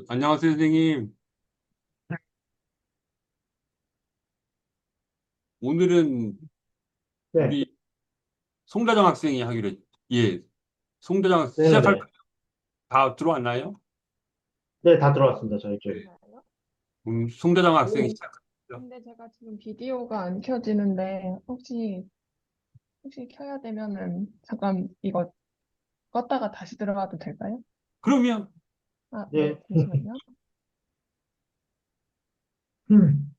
안녕하세요, 선생님. 오늘은 네, 우리 송다정 학생이 하기로 예, 송다정 네네네. 시작할까요? 다 들어왔나요? 네, 다 들어왔습니다, 저희 쪽. 네. 송다정 학생이 오, 시작할까요? 근데 제가 지금 비디오가 안 켜지는데 혹시 켜야 되면은 잠깐 이거 껐다가 다시 들어가도 될까요? 그러면 아, 네, 네. 잠시만요. 음.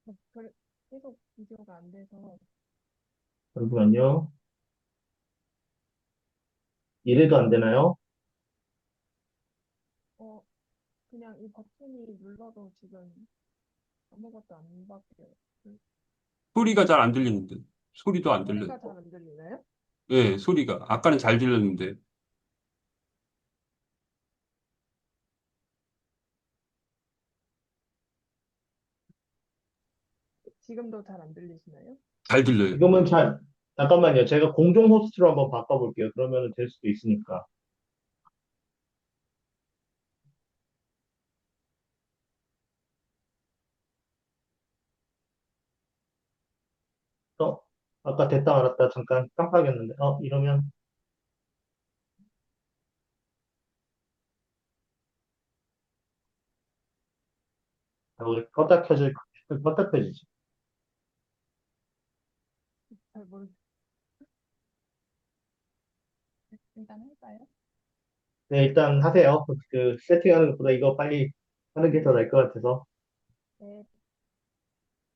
네, 계속 비디오가 안 돼서 잠시만요. 이래도 안 되나요? 어 그냥 이 버튼이 눌러도 지금 아무것도 안 바뀌어요. 소리가 잘 안 들리는데 소리도 안 들려요. 소리가 잘 안 들리나요? 예, 소리가 아까는 잘 들렸는데 지금도 잘 안 들리시나요? 잘 들려요. 지금은 잠깐만요. 제가 공동 호스트로 한번 바꿔볼게요. 그러면 될 수도 있으니까. 어, 아까 됐다 말았다 잠깐 깜빡했는데. 이러면, 우리 껐다 켜지지. 잘 일단 할까요? 네, 일단 하세요. 세팅하는 것보다 이거 빨리 하는 게 더 나을 것 같아서. 네,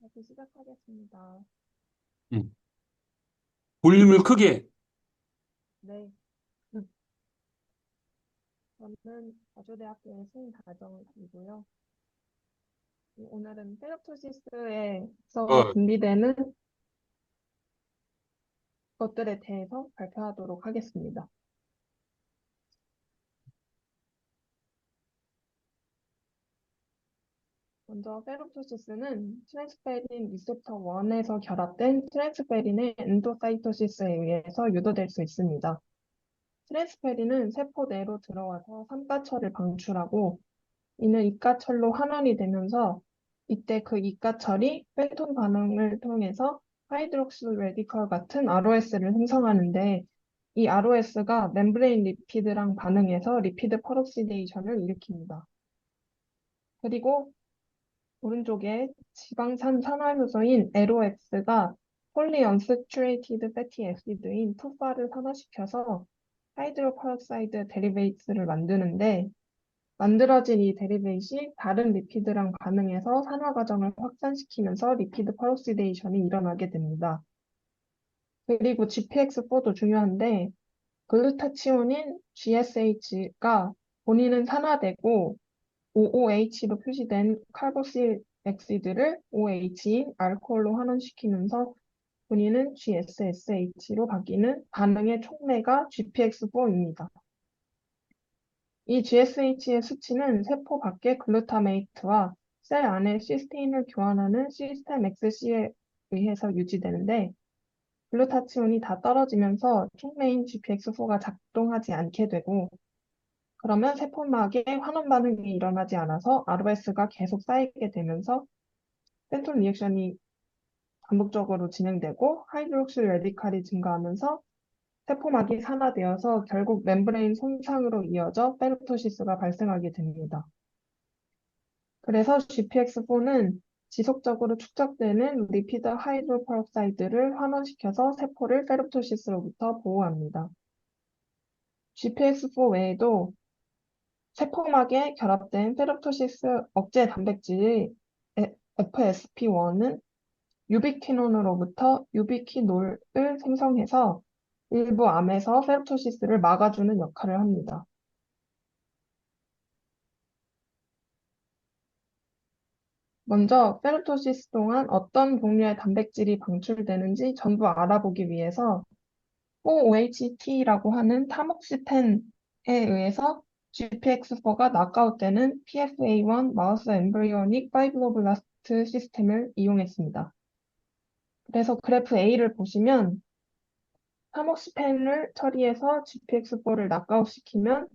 다시 시작하겠습니다. 음. 볼륨을 크게. 네, 저는 거주대학교의 신다정이고요. 오늘은 페르투시스에서 어, 분리되는 것들에 대해서 발표하도록 하겠습니다. 먼저 페르투시스는 트랜스페린 리셉터 1에서 결합된 트랜스페린의 엔도사이토시스에 의해서 유도될 수 있습니다. 트랜스페린은 세포 내로 들어와서 삼가철을 방출하고 이는 이가철로 환원이 되면서 이때 그 이가철이 페톤 반응을 통해서 하이드록시 레디컬 같은 ROS를 생성하는데 이 ROS가 멤브레인 리피드랑 반응해서 리피드 퍼럭시데이션을 일으킵니다. 그리고 오른쪽에 지방산 산화효소인 LOX가 폴리언스추레이티드 패티 애시드인 푸파를 산화시켜서 하이드로퍼럭사이드 데리베이트를 만드는데 만들어진 이 데리베이트이 다른 리피드랑 반응해서 산화 과정을 확산시키면서 리피드 퍼럭시데이션이 일어나게 됩니다. 그리고 GPX4도 중요한데 글루타치온인 GSH가 본인은 산화되고 OOH로 표시된 카보실 엑시드를 OH인 알코올로 환원시키면서 본인은 GSSH로 바뀌는 반응의 촉매가 GPX4입니다. 이 GSH의 수치는 세포 밖의 글루타메이트와 셀 안의 시스테인을 교환하는 시스템 XC에 의해서 유지되는데, 글루타치온이 다 떨어지면서 촉매인 GPX4가 작동하지 않게 되고, 그러면 세포막에 환원 반응이 일어나지 않아서 ROS가 계속 쌓이게 되면서 센트럴 리액션이 반복적으로 진행되고 하이드록실 레디칼이 증가하면서 세포막이 산화되어서 결국 멤브레인 손상으로 이어져 페르토시스가 발생하게 됩니다. 그래서 GPX4는 지속적으로 축적되는 리피드 하이드로퍼록사이드를 환원시켜서 세포를 페르토시스로부터 보호합니다. GPX4 외에도 세포막에 결합된 페르토시스 억제 단백질 FSP1은 유비퀴논으로부터 유비퀴놀을 생성해서 일부 암에서 페르토시스를 막아주는 역할을 합니다. 먼저 페르토시스 동안 어떤 종류의 단백질이 방출되는지 전부 알아보기 위해서 OHT라고 하는 타목시펜에 의해서 GPX4가 낙아웃되는 PFA1 마우스 엠브리오닉 파이브로블라스트 시스템을 이용했습니다. 그래서 그래프 A를 보시면 타목시펜을 처리해서 GPX4를 낙아웃시키면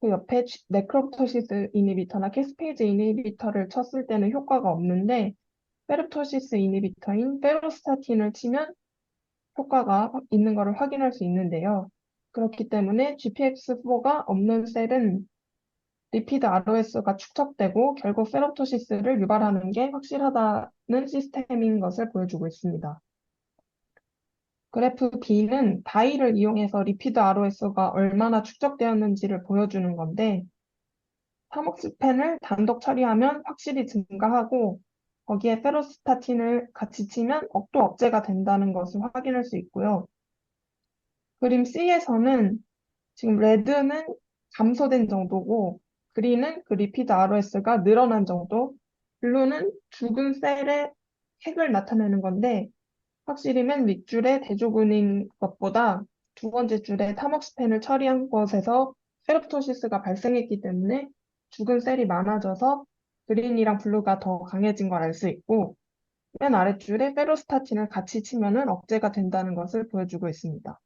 그 옆에 네크롭토시스 이니비터나 캐스페이즈 이니비터를 쳤을 때는 효과가 없는데 페르토시스 이니비터인 페로스타틴을 치면 효과가 있는 것을 확인할 수 있는데요. 그렇기 때문에 GPX4가 없는 셀은 리피드 ROS가 축적되고 결국 페로토시스를 유발하는 게 확실하다는 시스템인 것을 보여주고 있습니다. 그래프 B는 다이를 이용해서 리피드 ROS가 얼마나 축적되었는지를 보여주는 건데 타목스펜을 단독 처리하면 확실히 증가하고 거기에 페로스타틴을 같이 치면 억도 억제가 된다는 것을 확인할 수 있고요. 그림 C에서는 지금 레드는 감소된 정도고 그린은 그 리피드 ROS가 늘어난 정도, 블루는 죽은 셀의 핵을 나타내는 건데 확실히 맨 윗줄에 대조군인 것보다 두 번째 줄에 타목스펜을 처리한 것에서 페롭토시스가 발생했기 때문에 죽은 셀이 많아져서 그린이랑 블루가 더 강해진 걸 알 수 있고 맨 아랫줄에 페로스타틴을 같이 치면은 억제가 된다는 것을 보여주고 있습니다.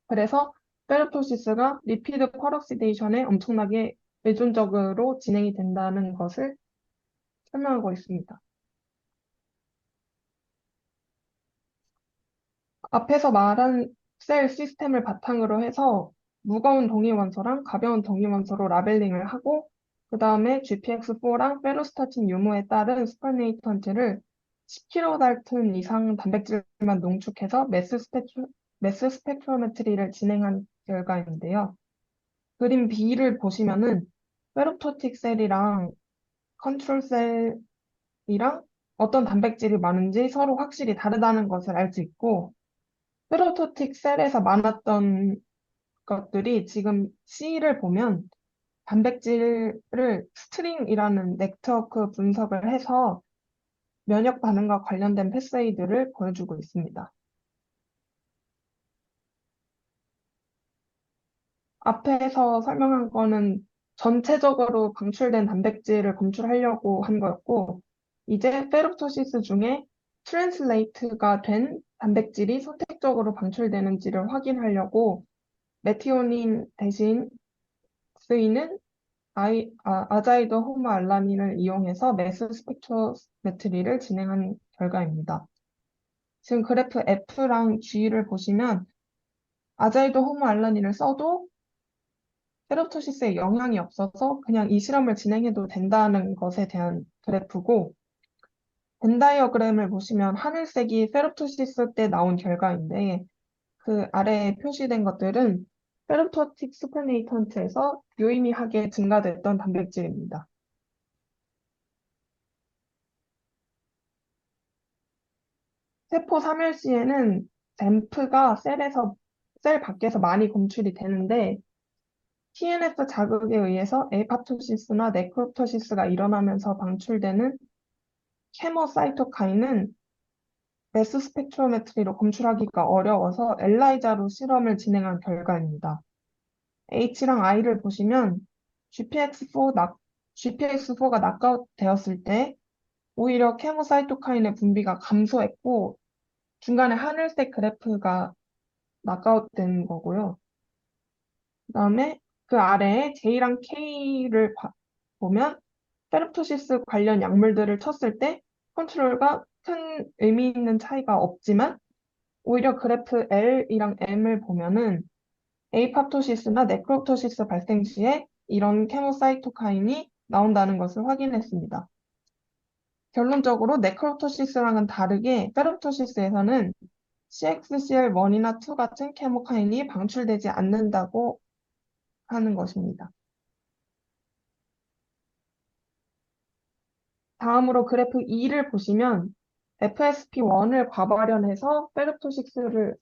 그래서 페롭토시스가 리피드 퍼럭시데이션에 엄청나게 의존적으로 진행이 된다는 것을 설명하고 있습니다. 앞에서 말한 셀 시스템을 바탕으로 해서 무거운 동위원소랑 가벼운 동위원소로 라벨링을 하고 그 다음에 GPX4랑 페로스타틴 유무에 따른 스파네이턴트를 10kDalton 이상 단백질만 농축해서 매스 스펙트로메트리를 진행한 결과인데요. 그림 B를 보시면은 페롭토틱 셀이랑 컨트롤 셀이랑 어떤 단백질이 많은지 서로 확실히 다르다는 것을 알 수 있고 페로토틱 셀에서 많았던 것들이 지금 C를 보면 단백질을 스트링이라는 네트워크 분석을 해서 면역 반응과 관련된 패스웨이들을 보여주고 있습니다. 앞에서 설명한 거는 전체적으로 방출된 단백질을 검출하려고 한 거였고, 이제 페롭토시스 중에 트랜슬레이트가 된 단백질이 선택적으로 방출되는지를 확인하려고 메티오닌 대신 쓰이는 아자이드 호모알라닌을 이용해서 매스 스펙트로메트리를 진행한 결과입니다. 지금 그래프 F랑 G를 보시면 아자이드 호모알라닌을 써도 페롭토시스에 영향이 없어서 그냥 이 실험을 진행해도 된다는 것에 대한 그래프고 벤 다이어그램을 보시면 하늘색이 페롭토시스 때 나온 결과인데 그 아래에 표시된 것들은 페롭토틱 스프네이턴트에서 유의미하게 증가됐던 단백질입니다. 세포 사멸시에는 램프가 셀 밖에서 많이 검출이 되는데 TNF 자극에 의해서 에이파토시스나 네크롭토시스가 일어나면서 방출되는 케모사이토카인은 매스 스펙트로메트리로 검출하기가 어려워서 엘라이자로 실험을 진행한 결과입니다. H랑 I를 보시면 GPX4가 낙아웃 되었을 때 오히려 케모사이토카인의 분비가 감소했고 중간에 하늘색 그래프가 낙아웃 된 거고요. 그다음에 그 아래에 J랑 K를 보면 페르토시스 관련 약물들을 쳤을 때 컨트롤과 큰 의미 있는 차이가 없지만 오히려 그래프 L이랑 M을 보면은 에이팝토시스나 네크롭토시스 발생 시에 이런 케모사이토카인이 나온다는 것을 확인했습니다. 결론적으로 네크롭토시스랑은 다르게 페르토시스에서는 CXCL1이나 2 같은 케모카인이 방출되지 않는다고 하는 것입니다. 다음으로 그래프 2를 보시면 FSP1을 과발현해서 페르토시스를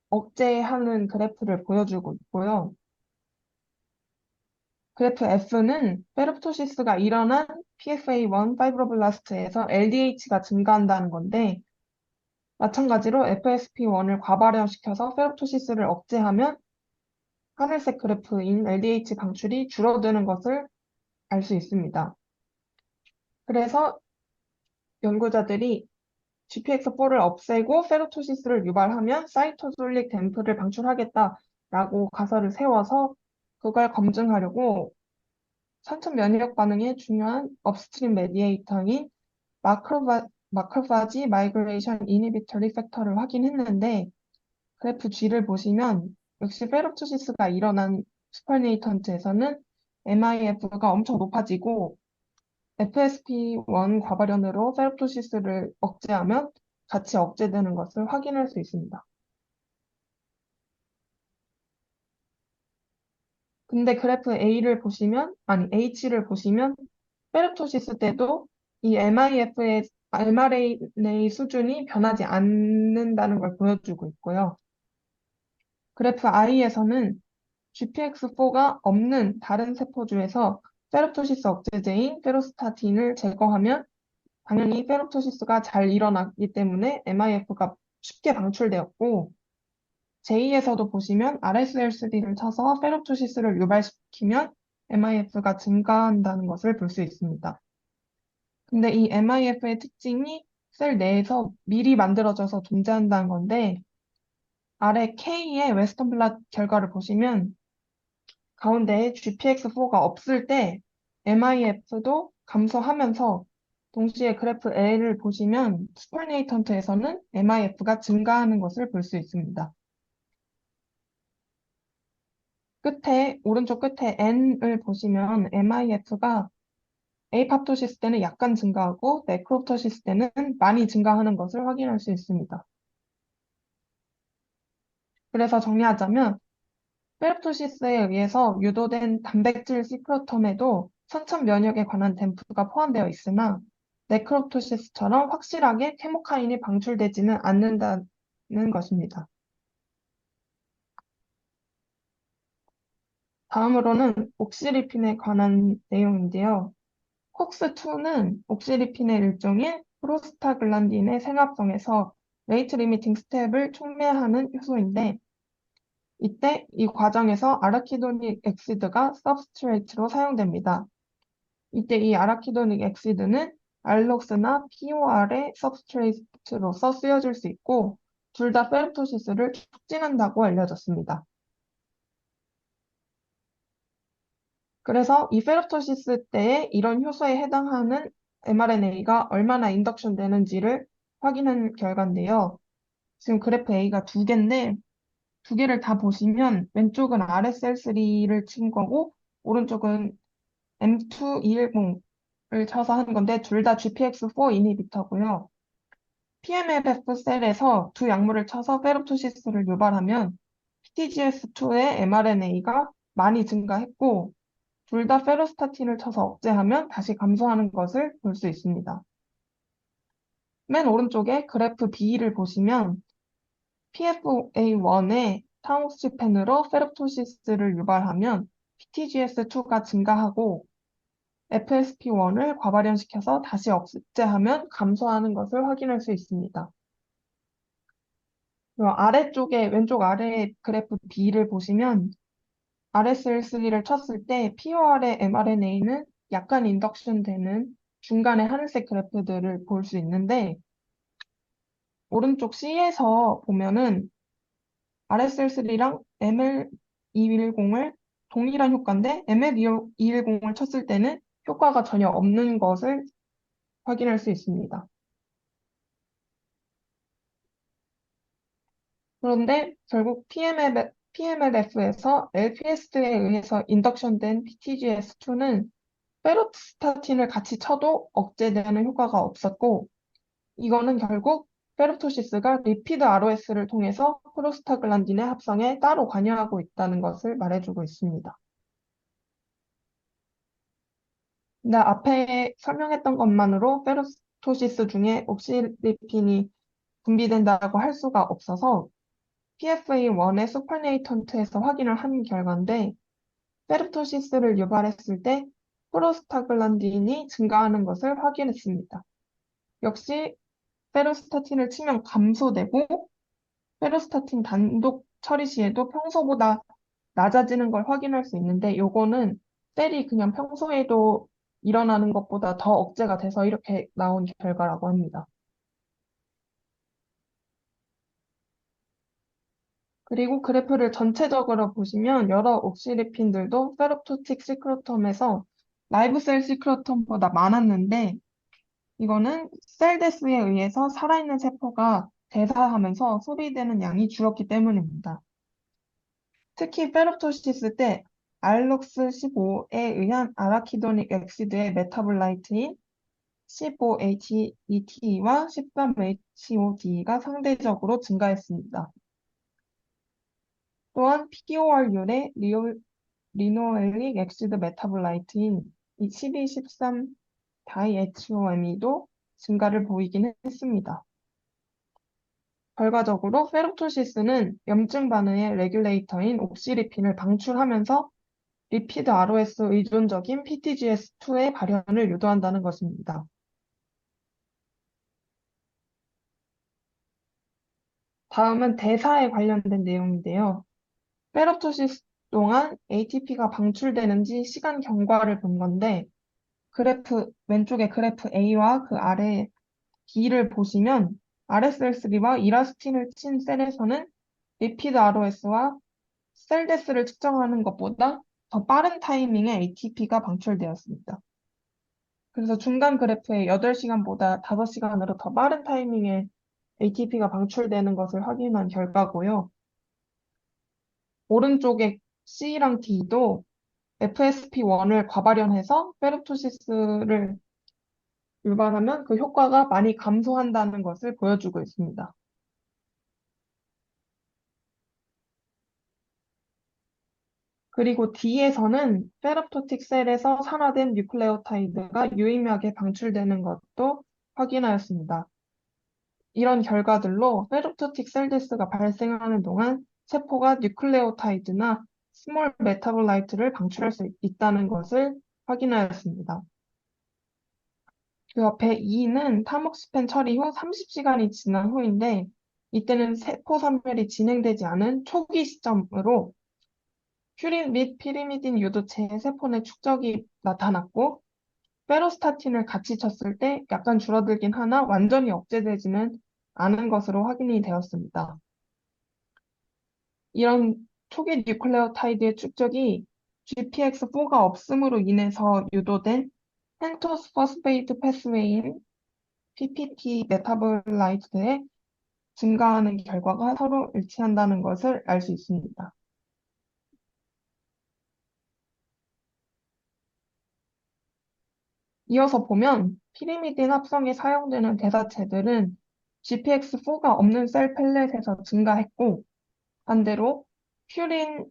억제하는 그래프를 보여주고 있고요. 그래프 F는 페르토시스가 일어난 PFA1 파이브로블라스트에서 LDH가 증가한다는 건데 마찬가지로 FSP1을 과발현시켜서 페르토시스를 억제하면 하늘색 그래프인 LDH 방출이 줄어드는 것을 알 수 있습니다. 그래서 연구자들이 GPX4를 없애고 페르토시스를 유발하면 사이토졸릭 댐프를 방출하겠다라고 가설을 세워서 그걸 검증하려고 선천 면역 반응의 중요한 업스트림 메디에이터인 마크로파지 마이그레이션 이니비터리 팩터를 확인했는데 그래프 G를 보시면 역시 페르토시스가 일어난 슈퍼네이턴트에서는 MIF가 엄청 높아지고 FSP1 과발현으로 페르토시스를 억제하면 같이 억제되는 것을 확인할 수 있습니다. 근데 그래프 H를 보시면 페르토시스 때도 이 MIF의 mRNA 수준이 변하지 않는다는 걸 보여주고 있고요. 그래프 I에서는 GPX4가 없는 다른 세포주에서 페르토시스 억제제인 페로스타틴을 제거하면 당연히 페르토시스가 잘 일어나기 때문에 MIF가 쉽게 방출되었고 J에서도 보시면 RSL3를 쳐서 페르토시스를 유발시키면 MIF가 증가한다는 것을 볼 수 있습니다. 근데 이 MIF의 특징이 셀 내에서 미리 만들어져서 존재한다는 건데 아래 K의 웨스턴 블ላት 결과를 보시면 가운데에 GPX4가 없을 때 MIF도 감소하면서 동시에 그래프 L을 보시면 슈퍼네이턴트에서는 MIF가 증가하는 것을 볼 수 있습니다. 오른쪽 끝에 N을 보시면 MIF가 에이팝토시스 때는 약간 증가하고 네크롭토시스 때는 많이 증가하는 것을 확인할 수 있습니다. 그래서 정리하자면 페르토시스에 의해서 유도된 단백질 시크로텀에도 선천 면역에 관한 댐프가 포함되어 있으나 네크롭토시스처럼 확실하게 케모카인이 방출되지는 않는다는 것입니다. 다음으로는 옥시리핀에 관한 내용인데요. 콕스2는 옥시리핀의 일종인 프로스타글란딘의 생합성에서 레이트 리미팅 스텝을 촉매하는 효소인데 이때 이 과정에서 아라키도닉 엑시드가 서브스트레이트로 사용됩니다. 이때 이 아라키도닉 엑시드는 알록스나 POR의 서브스트레이트로서 쓰여질 수 있고 둘 다 페르토시스를 촉진한다고 알려졌습니다. 그래서 이 페르토시스 때에 이런 효소에 해당하는 mRNA가 얼마나 인덕션 되는지를 확인한 결과인데요. 지금 그래프 A가 두 개인데 두 개를 다 보시면 왼쪽은 RSL3를 친 거고 오른쪽은 M2210을 쳐서 한 건데 둘 다 GPX4 이니비터고요. PMFF 셀에서 두 약물을 쳐서 페르토시스를 유발하면 PTGS2의 mRNA가 많이 증가했고 둘 다 페로스타틴을 쳐서 억제하면 다시 감소하는 것을 볼 수 있습니다. 맨 오른쪽에 그래프 B를 보시면 PFA1의 타모스펜으로 페르토시스를 유발하면 PTGS2가 증가하고 FSP1을 과발현시켜서 다시 억제하면 감소하는 것을 확인할 수 있습니다. 그리고 왼쪽 아래 그래프 B를 보시면 RSL3를 쳤을 때 POR의 mRNA는 약간 인덕션 되는 중간에 하늘색 그래프들을 볼 수 있는데 오른쪽 C에서 보면은 RSL3랑 ML210을 동일한 효과인데 ML210을 쳤을 때는 효과가 전혀 없는 것을 확인할 수 있습니다. 그런데 결국 PMLF에서 LPS에 의해서 인덕션된 PTGS2는 페로스타틴을 같이 쳐도 억제되는 효과가 없었고, 이거는 결국 페로토시스가 리피드 ROS를 통해서 프로스타글란딘의 합성에 따로 관여하고 있다는 것을 말해주고 있습니다. 근데 앞에 설명했던 것만으로 페로토시스 중에 옥시리핀이 분비된다고 할 수가 없어서 PFA1의 수퍼네이턴트에서 확인을 한 결과인데 페르토시스를 유발했을 때 프로스타글란딘이 증가하는 것을 확인했습니다. 역시 페로스타틴을 치면 감소되고 페로스타틴 단독 처리 시에도 평소보다 낮아지는 걸 확인할 수 있는데 요거는 셀이 그냥 평소에도 일어나는 것보다 더 억제가 돼서 이렇게 나온 결과라고 합니다. 그리고 그래프를 전체적으로 보시면 여러 옥시리핀들도 페롭토틱 시크로텀에서 라이브셀 시크로텀보다 많았는데 이거는 셀데스에 의해서 살아있는 세포가 대사하면서 소비되는 양이 줄었기 때문입니다. 특히 페롭토시스 때 알록스15에 의한 아라키도닉 엑시드의 메타볼라이트인 15HET와 13HOD가 상대적으로 증가했습니다. 또한 POR율의 리노엘릭 엑시드 메타볼라이트인 이 12, 13 다이에치오에미도 증가를 보이긴 했습니다. 결과적으로 페롭토시스는 염증 반응의 레귤레이터인 옥시리핀을 방출하면서 리피드 ROS 의존적인 PTGS2의 발현을 유도한다는 것입니다. 다음은 대사에 관련된 내용인데요. 페롭토시스 동안 ATP가 방출되는지 시간 경과를 본 건데 왼쪽의 그래프 A와 그 아래 B를 보시면 RSL3와 이라스틴을 친 셀에서는 리피드 ROS와 셀데스를 측정하는 것보다 더 빠른 타이밍에 ATP가 방출되었습니다. 그래서 중간 그래프의 8시간보다 5시간으로 더 빠른 타이밍에 ATP가 방출되는 것을 확인한 결과고요. 오른쪽에 C랑 D도 FSP1을 과발현해서 페롭토시스를 유발하면 그 효과가 많이 감소한다는 것을 보여주고 있습니다. 그리고 D에서는 페롭토틱 셀에서 산화된 뉴클레오타이드가 유의미하게 방출되는 것도 확인하였습니다. 이런 결과들로 페롭토틱 셀데스가 발생하는 동안 세포가 뉴클레오타이드나 스몰 메타볼라이트를 방출할 수 있다는 것을 확인하였습니다. 그 옆에 2는 타목스펜 처리 후 30시간이 지난 후인데 이때는 세포 선별이 진행되지 않은 초기 시점으로 퓨린 및 피리미딘 유도체의 세포 내 축적이 나타났고 페로스타틴을 같이 쳤을 때 약간 줄어들긴 하나 완전히 억제되지는 않은 것으로 확인이 되었습니다. 이런 초기 뉴클레오타이드의 축적이 GPX4가 없음으로 인해서 유도된 펜토스 포스페이트 패스웨이인 PPP 메타볼라이트의 증가하는 결과가 서로 일치한다는 것을 알 수 있습니다. 이어서 보면 피리미딘 합성에 사용되는 대사체들은 GPX4가 없는 셀 펠렛에서 증가했고 반대로 퓨린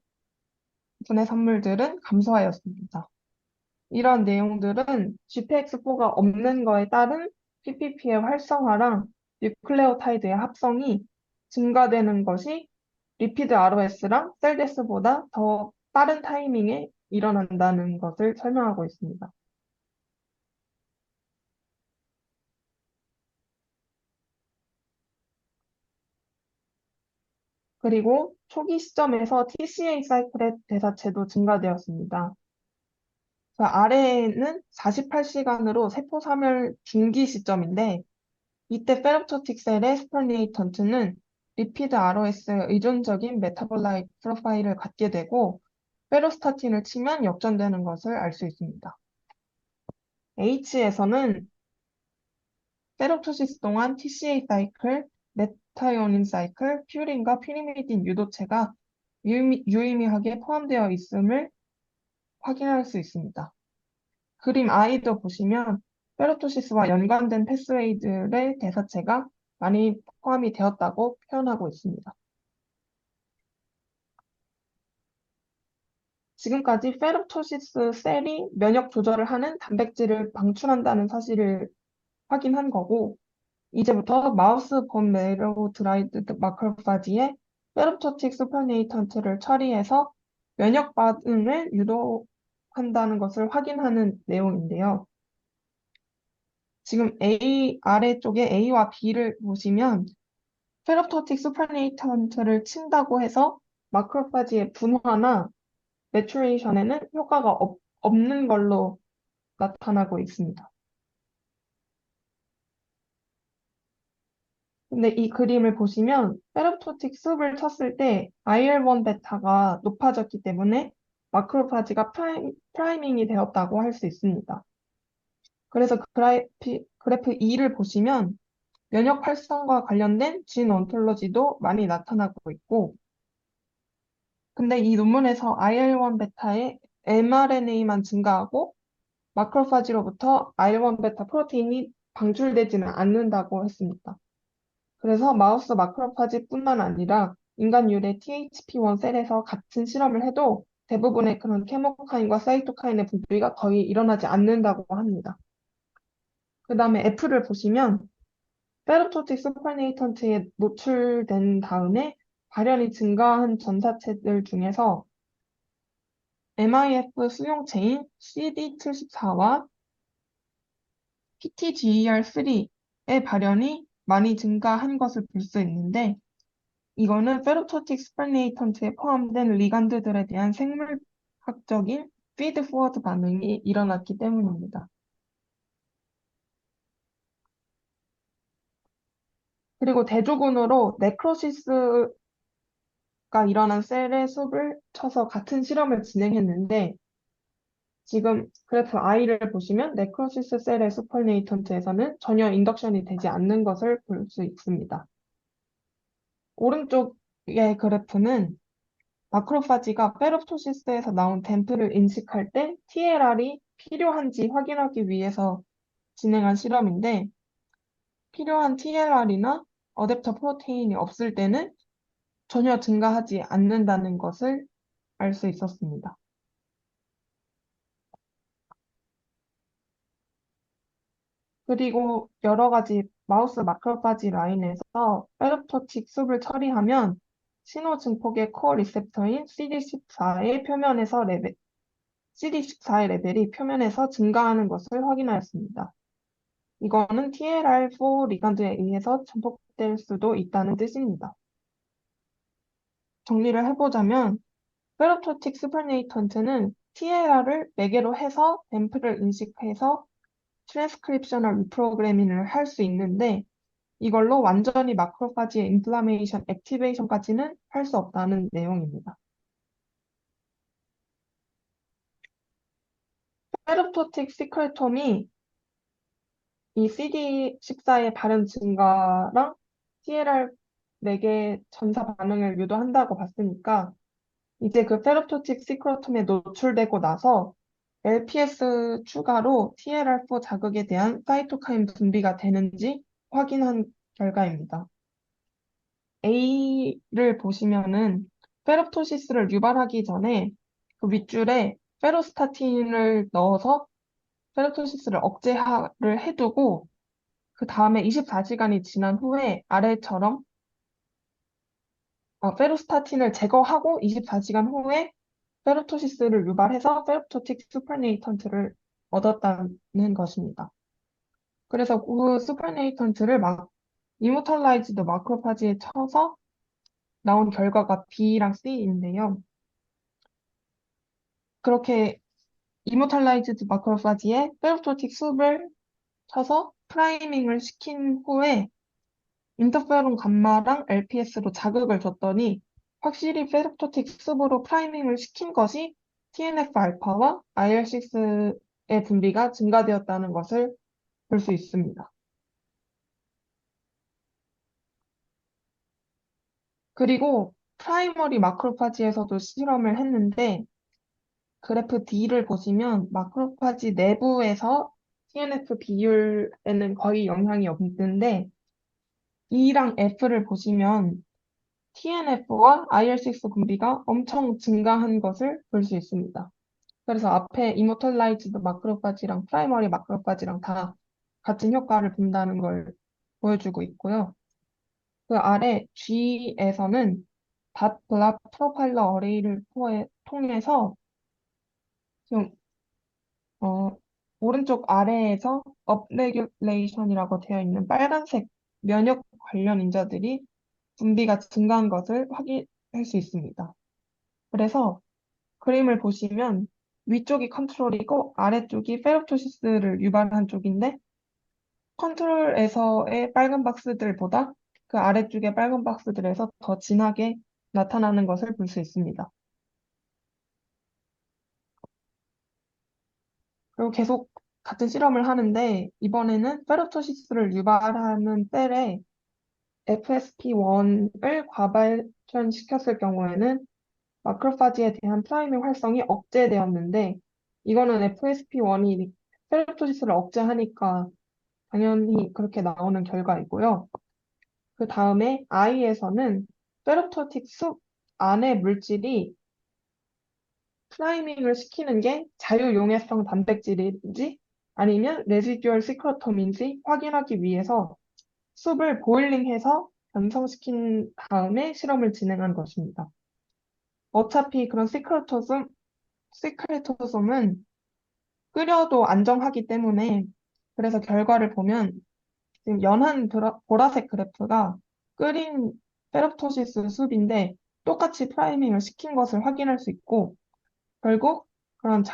분해 선물들은 감소하였습니다. 이러한 내용들은 GPX4가 없는 거에 따른 PPP의 활성화랑 뉴클레오타이드의 합성이 증가되는 것이 리피드 ROS랑 셀데스보다 더 빠른 타이밍에 일어난다는 것을 설명하고 있습니다. 그리고 초기 시점에서 TCA 사이클의 대사체도 증가되었습니다. 아래에는 48시간으로 세포 사멸 중기 시점인데 이때 페롭토틱 셀의 스퍼니에이턴트는 리피드 ROS에 의존적인 메타볼라이트 프로파일을 갖게 되고 페로스타틴을 치면 역전되는 것을 알 수 있습니다. H에서는 페롭토시스 동안 TCA 사이클, 메타이오닌 사이클, 퓨린과 피리미딘 유도체가 유의미하게 포함되어 있음을 확인할 수 있습니다. 그림 I도 보시면 페로토시스와 연관된 패스웨이들의 대사체가 많이 포함이 되었다고 표현하고 있습니다. 지금까지 페롭토시스 셀이 면역 조절을 하는 단백질을 방출한다는 사실을 확인한 거고, 이제부터 마우스 본 메로 드라이드 마크로파지에 페롭토틱 슈퍼네이턴트를 처리해서 면역 반응을 유도한다는 것을 확인하는 내용인데요. 지금 아래쪽에 A와 B를 보시면 페롭토틱 슈퍼네이턴트를 친다고 해서 마크로파지의 분화나 매추레이션에는 효과가 없는 걸로 나타나고 있습니다. 근데 이 그림을 보시면 페롭토틱 숲을 쳤을 때 IL-1 베타가 높아졌기 때문에 마크로파지가 프라이밍이 되었다고 할 수 있습니다. 그래서 그래프 2를 보시면 면역 활성과 관련된 진 온톨로지도 많이 나타나고 있고, 근데 이 논문에서 IL-1 베타의 mRNA만 증가하고 마크로파지로부터 IL-1 베타 프로테인이 방출되지는 않는다고 했습니다. 그래서 마우스 마크로파지뿐만 아니라 인간 유래 THP1 셀에서 같은 실험을 해도 대부분의 그런 케모카인과 사이토카인의 분비가 거의 일어나지 않는다고 합니다. 그 다음에 F를 보시면 페롭토틱 슈퍼네이턴트에 노출된 다음에 발현이 증가한 전사체들 중에서 MIF 수용체인 CD74와 PTGER3의 발현이 많이 증가한 것을 볼 수 있는데, 이거는 페롭토틱 스퍼네이턴트에 포함된 리간드들에 대한 생물학적인 피드 포워드 반응이 일어났기 때문입니다. 그리고 대조군으로 네크로시스가 일어난 셀의 숲을 쳐서 같은 실험을 진행했는데, 지금 그래프 I를 보시면 네크로시스 셀의 슈퍼네이턴트에서는 전혀 인덕션이 되지 않는 것을 볼 수 있습니다. 오른쪽의 그래프는 마크로파지가 페롭토시스에서 나온 댐프를 인식할 때 TLR이 필요한지 확인하기 위해서 진행한 실험인데, 필요한 TLR이나 어댑터 프로테인이 없을 때는 전혀 증가하지 않는다는 것을 알 수 있었습니다. 그리고 여러 가지 마우스 마크로파지 라인에서 페롭토틱 숲을 처리하면 신호 증폭의 코어 리셉터인 CD14의 레벨이 표면에서 증가하는 것을 확인하였습니다. 이거는 TLR4 리간드에 의해서 전복될 수도 있다는 뜻입니다. 정리를 해보자면 페롭토틱 슈퍼네이턴트는 TLR을 매개로 해서 댐프를 인식해서 트랜스크립셔널 리프로그래밍을 할 수 있는데, 이걸로 완전히 마크로파지의 인플라메이션 액티베이션까지는 할 수 없다는 내용입니다. 페롭토틱 시크레톰이 이 CD14의 발현 증가랑 TLR 4개 전사 반응을 유도한다고 봤으니까, 이제 그 페롭토틱 시크레톰에 노출되고 나서 LPS 추가로 TLR4 자극에 대한 사이토카인 분비가 되는지 확인한 결과입니다. A를 보시면은 페롭토시스를 유발하기 전에 그 윗줄에 페로스타틴을 넣어서 페롭토시스를 억제를 해두고 그 다음에 24시간이 지난 후에 아래처럼 페로스타틴을 제거하고 24시간 후에 페롭토시스를 유발해서 페롭토틱 슈퍼네이턴트를 얻었다는 것입니다. 그래서 그 슈퍼네이턴트를 이모털라이즈드 마크로파지에 쳐서 나온 결과가 B랑 C인데요. 그렇게 이모탈라이즈드 마크로파지에 페로토틱 숲을 쳐서 프라이밍을 시킨 후에 인터페론 감마랑 LPS로 자극을 줬더니 확실히 페롭토틱 숲으로 프라이밍을 시킨 것이 TNF 알파와 IL6의 분비가 증가되었다는 것을 볼 수 있습니다. 그리고 프라이머리 마크로파지에서도 실험을 했는데 그래프 D를 보시면 마크로파지 내부에서 TNF 비율에는 거의 영향이 없는데 E랑 F를 보시면 TNF와 IL6 분비가 엄청 증가한 것을 볼 수 있습니다. 그래서 앞에 이모털라이즈드 마크로파지랑 프라이머리 마크로파지랑 다 같은 효과를 본다는 걸 보여주고 있고요. 그 아래 G에서는 닷 블랍 프로파일러 어레이를 통해서 지금 어, 오른쪽 아래에서 업레귤레이션이라고 되어 있는 빨간색 면역 관련 인자들이 분비가 증가한 것을 확인할 수 있습니다. 그래서 그림을 보시면 위쪽이 컨트롤이고 아래쪽이 페롭토시스를 유발한 쪽인데 컨트롤에서의 빨간 박스들보다 그 아래쪽의 빨간 박스들에서 더 진하게 나타나는 것을 볼 수 있습니다. 그리고 계속 같은 실험을 하는데 이번에는 페롭토시스를 유발하는 셀에 FSP1을 과발현시켰을 경우에는 마크로파지에 대한 프라이밍 활성이 억제되었는데 이거는 FSP1이 페롭토시스를 억제하니까 당연히 그렇게 나오는 결과이고요. 그 다음에 I에서는 페롭토틱 숲 안의 물질이 프라이밍을 시키는 게 자유용해성 단백질인지 아니면 레지듀얼 시크로톰인지 확인하기 위해서 숲을 보일링해서 완성시킨 다음에 실험을 진행한 것입니다. 어차피 그런 시크레토솜은 끓여도 안정하기 때문에 그래서 결과를 보면 지금 연한 보라색 그래프가 끓인 페롭토시스 숲인데 똑같이 프라이밍을 시킨 것을 확인할 수 있고 결국 그런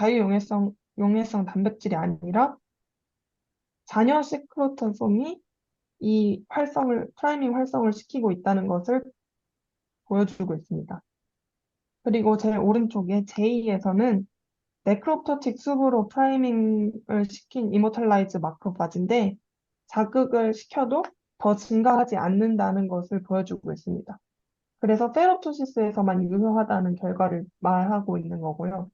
용해성 단백질이 아니라 잔여 시크로토솜이 이 프라이밍 활성을 시키고 있다는 것을 보여주고 있습니다. 그리고 제일 오른쪽에 J에서는 네크롭토틱 숲으로 프라이밍을 시킨 이모탈라이즈 마크로파지인데 자극을 시켜도 더 증가하지 않는다는 것을 보여주고 있습니다. 그래서 페롭토시스에서만 유효하다는 결과를 말하고 있는 거고요.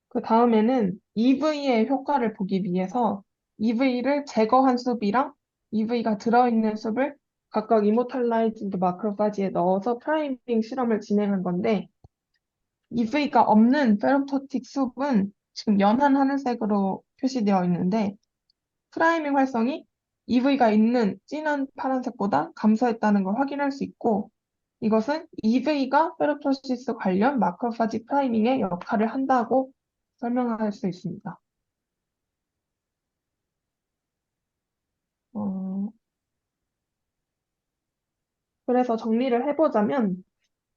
그 다음에는 EV의 효과를 보기 위해서 EV를 제거한 숲이랑 EV가 들어있는 숲을 각각 이모탈라이즈드 마크로파지에 넣어서 프라이밍 실험을 진행한 건데 EV가 없는 페롭토틱 숲은 지금 연한 하늘색으로 표시되어 있는데 프라이밍 활성이 EV가 있는 진한 파란색보다 감소했다는 걸 확인할 수 있고 이것은 EV가 페롭토시스 관련 마크로파지 프라이밍에 역할을 한다고 설명할 수 있습니다. 어, 그래서 정리를 해보자면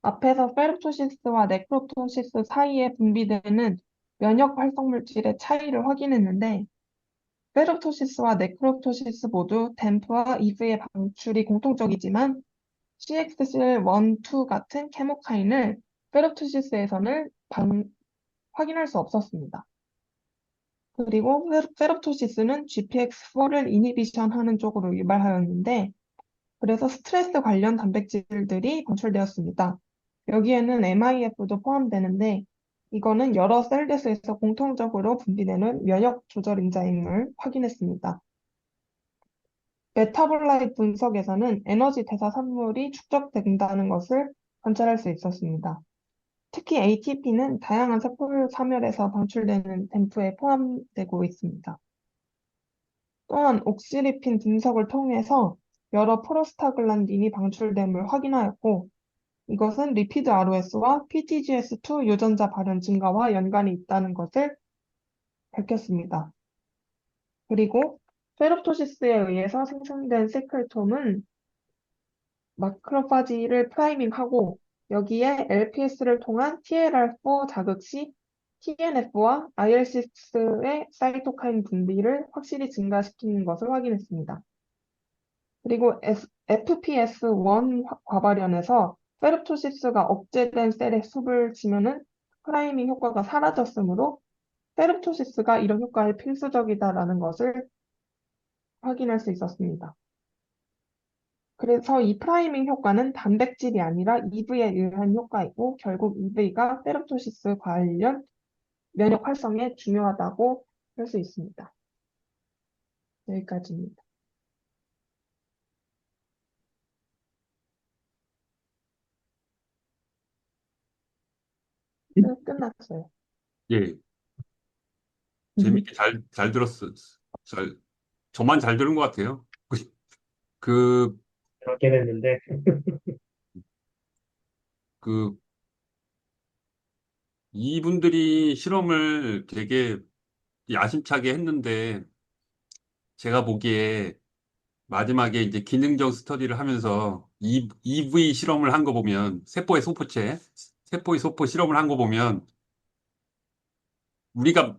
앞에서 페롭토시스와 네크롭토시스 사이에 분비되는 면역 활성 물질의 차이를 확인했는데 페롭토시스와 네크롭토시스 모두 댐프와 이브의 방출이 공통적이지만 CXCL1, 2 같은 케모카인을 페롭토시스에서는 확인할 수 없었습니다. 그리고 페롭토시스는 GPX4를 이니비션하는 쪽으로 유발하였는데 그래서 스트레스 관련 단백질들이 방출되었습니다. 여기에는 MIF도 포함되는데 이거는 여러 셀대수에서 공통적으로 분비되는 면역 조절 인자임을 확인했습니다. 메타볼라이트 분석에서는 에너지 대사 산물이 축적된다는 것을 관찰할 수 있었습니다. 특히 ATP는 다양한 세포 사멸에서 방출되는 댐프에 포함되고 있습니다. 또한 옥시리핀 분석을 통해서 여러 프로스타글란딘이 방출됨을 확인하였고 이것은 리피드 ROS와 PTGS2 유전자 발현 증가와 연관이 있다는 것을 밝혔습니다. 그리고 페롭토시스에 의해서 생성된 세크레톰은 마크로파지를 프라이밍하고 여기에 LPS를 통한 TLR4 자극 시 TNF와 IL6의 사이토카인 분비를 확실히 증가시키는 것을 확인했습니다. 그리고 FPS1 과발현에서 페르토시스가 억제된 셀에 숲을 치면은 프라이밍 효과가 사라졌으므로 페르토시스가 이런 효과에 필수적이다라는 것을 확인할 수 있었습니다. 그래서 이 프라이밍 효과는 단백질이 아니라 EV에 의한 효과이고 결국 EV가 페르토시스 관련 면역 활성에 중요하다고 할 수 있습니다. 여기까지입니다. 끝났어요. 예, 재밌게 잘 들었어. 잘, 저만 잘 들은 것 같아요. 그, 그렇게 됐는데, 그, 이분들이 실험을 되게 야심차게 했는데, 제가 보기에 마지막에 이제 기능적 스터디를 하면서 EV 실험을 한 거 보면, 세포의 소포 실험을 한 거 보면, 우리가,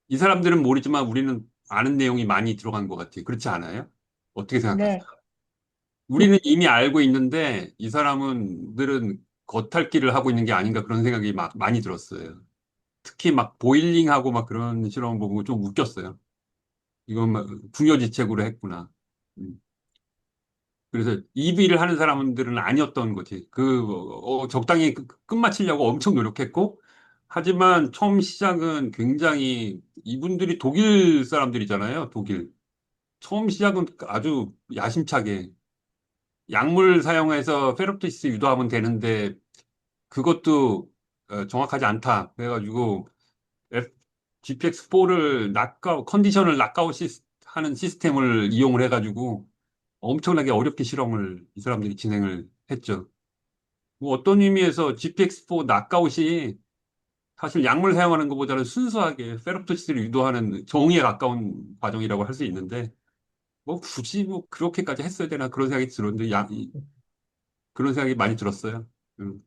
이 사람들은 모르지만 우리는 아는 내용이 많이 들어간 것 같아요. 그렇지 않아요? 어떻게 생각하세요? 네, 우리는 이미 알고 있는데, 이 사람들은 겉핥기를 하고 있는 게 아닌가 그런 생각이 많이 들었어요. 특히 막 보일링하고 막 그런 실험 보고 좀 웃겼어요. 이건 막 궁여지책으로 했구나. 음. 그래서 EV를 하는 사람들은 아니었던 거지. 적당히 끝마치려고 엄청 노력했고, 하지만 처음 시작은 굉장히 이분들이 독일 사람들이잖아요. 독일. 처음 시작은 아주 야심차게 약물 사용해서 페롭토시스 유도하면 되는데 그것도 정확하지 않다. 그래가지고 GPX4를 컨디션을 하는 시스템을 이용을 해가지고 엄청나게 어렵게 실험을 이 사람들이 진행을 했죠. 뭐 어떤 의미에서 GPX4 낙아웃이 사실 약물 사용하는 것보다는 순수하게 페롭토시스를 유도하는 정의에 가까운 과정이라고 할 수 있는데 뭐 굳이 뭐 그렇게까지 했어야 되나 그런 생각이 들었는데 그런 생각이 많이 들었어요. 음.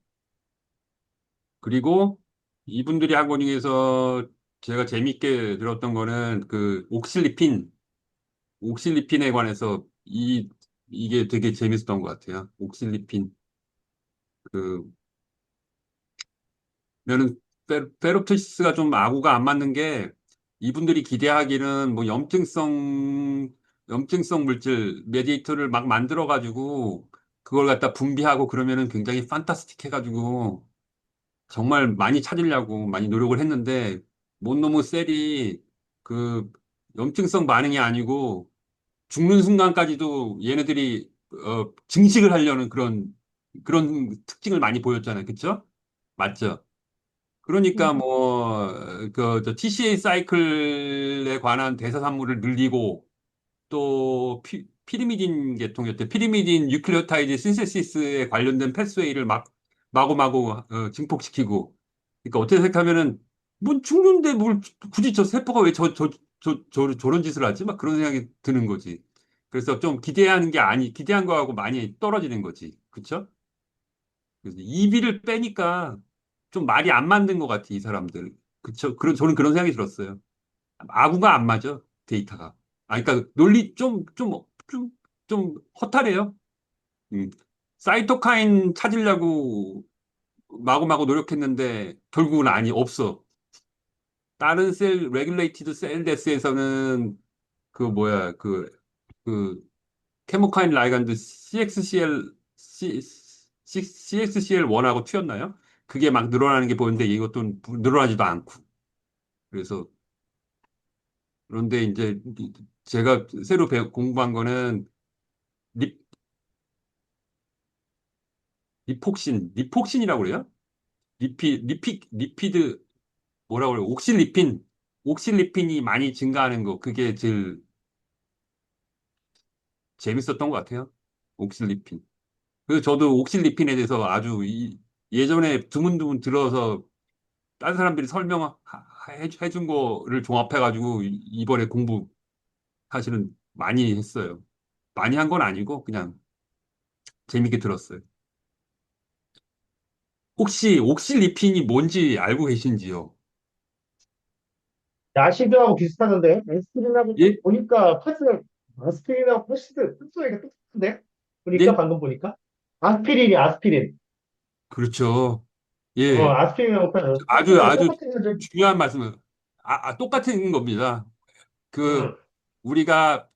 그리고 이분들이 한 거 중에서 제가 재밌게 들었던 거는 그 옥실리핀에 관해서 이게 되게 재밌었던 것 같아요. 옥실리핀. 그, 면은 페롭토시스가 좀 아구가 안 맞는 게 이분들이 기대하기는 뭐 염증성 물질, 메디에이터를 막 만들어가지고 그걸 갖다 분비하고 그러면은 굉장히 판타스틱 해가지고 정말 많이 찾으려고 많이 노력을 했는데 못 너무 셀이 그 염증성 반응이 아니고 죽는 순간까지도 얘네들이 증식을 하려는 그런 특징을 많이 보였잖아요. 그쵸? 맞죠? 그러니까 네, 뭐 저 TCA 사이클에 관한 대사 산물을 늘리고 또 피리미딘 계통이었대. 피리미딘 뉴클레오타이드 신세시스에 관련된 패스웨이를 막 마구마구 증폭시키고. 그러니까 어떻게 생각하면은 뭐 죽는데 뭘 굳이 저 세포가 왜 저런 짓을 하지? 막 그런 생각이 드는 거지. 그래서 좀 기대한 거하고 많이 떨어지는 거지. 그쵸? 그래서 EB를 빼니까 좀 말이 안 맞는 것 같아, 이 사람들. 그쵸? 저는 그런 생각이 들었어요. 아구가 안 맞아, 데이터가. 그러니까 논리 좀 허탈해요. 음. 사이토카인 찾으려고 마구마구 노력했는데 결국은 없어. 다른 레귤레이티드 셀 데스에서는 그 뭐야, 그, 케모카인 라이간드 CXCL1하고 튀었나요? 그게 막 늘어나는 게 보이는데 이것도 늘어나지도 않고. 그래서 그런데 이제 제가 새로 공부한 거는 리, 리폭신이라고 그래요? 리피드, 뭐라고 그래요? 옥실리핀이 많이 증가하는 거, 그게 제일 재밌었던 것 같아요. 옥실리핀. 그래서 저도 옥실리핀에 대해서 예전에 드문드문 들어서 다른 사람들이 설명해준 거를 종합해가지고 이번에 공부 사실은 많이 했어요. 많이 한 건 아니고 그냥 재밌게 들었어요. 혹시 옥실리핀이 뭔지 알고 계신지요? 야시드하고 비슷하던데 에스피린하고 딱 예? 보니까 아스피린하고 패스가 똑같은데? 보니까 예? 방금 보니까 아스피린. 그렇죠. 예. 아스피린하고 패스가 아주 똑같은 건데. 중요한 말씀을, 똑같은 겁니다. 그, 응, 우리가,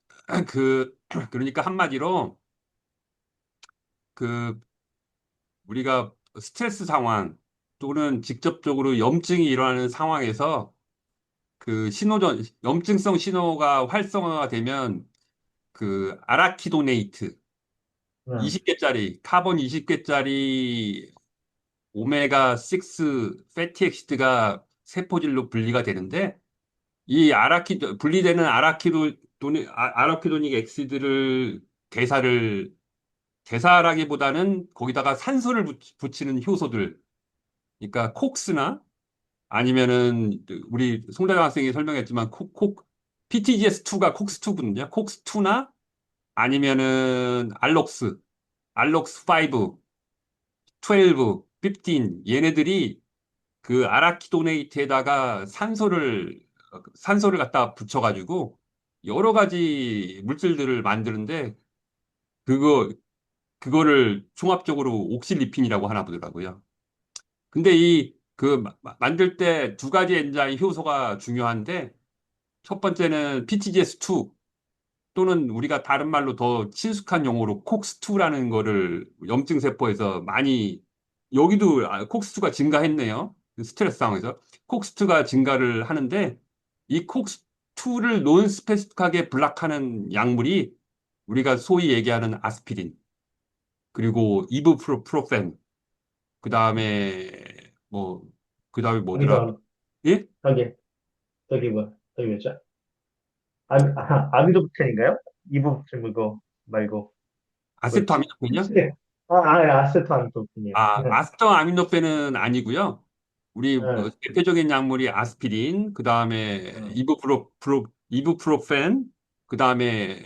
그, 그러니까 한마디로, 그, 우리가 스트레스 상황 또는 직접적으로 염증이 일어나는 상황에서 염증성 신호가 활성화가 되면 아라키도네이트 응, 20개짜리, 카본 20개짜리 오메가 6 패티 엑시드가 세포질로 분리가 되는데 분리되는 아라키도닉 엑시드를 대사를 대사라기보다는 거기다가 산소를 붙이는 효소들, 그러니까 콕스나 아니면은 우리 송대관 학생이 설명했지만 PTGS2가 콕스2거든요. 콕스2나 아니면은 알록스 5, 12, 15 얘네들이 그 아라키도네이트에다가 산소를 갖다 붙여가지고 여러 가지 물질들을 만드는데 그거 그거를 종합적으로 옥실리핀이라고 하나 보더라고요. 근데 만들 때 두 가지 엔자임 효소가 중요한데 첫 번째는 PTGS2 또는 우리가 다른 말로 더 친숙한 용어로 콕스2라는 거를 염증 세포에서 많이 여기도 콕스2가 증가했네요. 그 스트레스 상황에서 콕스2가 증가를 하는데 이 콕스2를 논스페시픽하게 블락하는 약물이 우리가 소위 얘기하는 아스피린 그리고 이부프로펜 그다음에 뭐 그다음에 뭐더라? 아미도, 예? 저기 뭐죠? 아미노부텐인가요? 이부부텐 그거 말고, 뭐였지? 아세토아미노펜이요? 아세토아미노펜이요. 아스토아미노펜은 아니고요. 우리 응, 대표적인 약물이 아스피린, 그 다음에 응. 이부프로펜, 그 다음에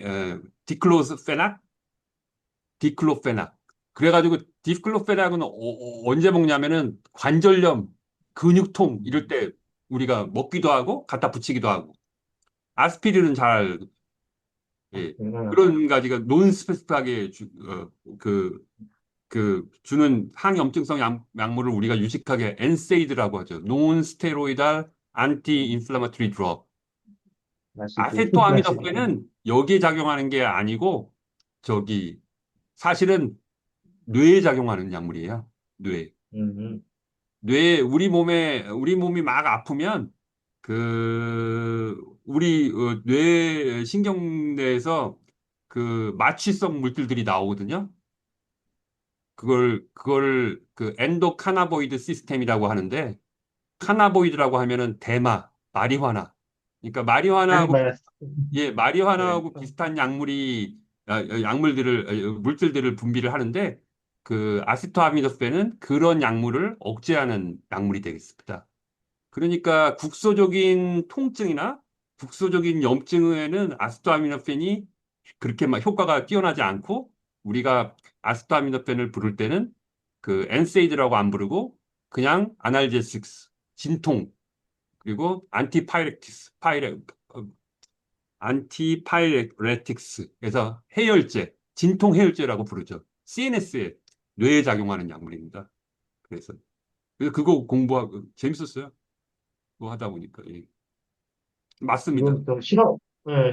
디클로페낙. 그래가지고 디클로페낙은 언제 먹냐면은 관절염, 근육통 이럴 때 우리가 먹기도 하고 갖다 붙이기도 하고. 아스피린은 예, 응. 그런 가지가 논스페시픽하게 주는 항염증성 약물을 우리가 유식하게 엔세이드라고 하죠. 논스테로이달 안티 인플라마토리 드럭. 맛이. 아세토아미노펜은 여기에 작용하는 게 아니고 저기 사실은 뇌에 작용하는 약물이에요. 뇌. 음, 우리 몸이 막 아프면 뇌 신경내에서 마취성 물질들이 나오거든요. 그걸 엔도카나보이드 시스템이라고 하는데 카나보이드라고 하면은 마리화나. 그러니까 아니, 말았어. 네. 마리화나하고 비슷한 물질들을 분비를 하는데 아시토아미노펜은 그런 약물을 억제하는 약물이 되겠습니다. 그러니까 국소적인 통증이나 국소적인 염증에는 아시토아미노펜이 그렇게 막 효과가 뛰어나지 않고 우리가 아시토아미노펜을 부를 때는 엔세이드라고 안 부르고 그냥 아날제식스, 진통, 그리고 안티파이레틱스, 그래서 진통 해열제라고 부르죠. CNS에 뇌에 작용하는 약물입니다. 그래서 그거 공부하고 재밌었어요. 그거 하다 보니까. 예. 맞습니다. 이건 좀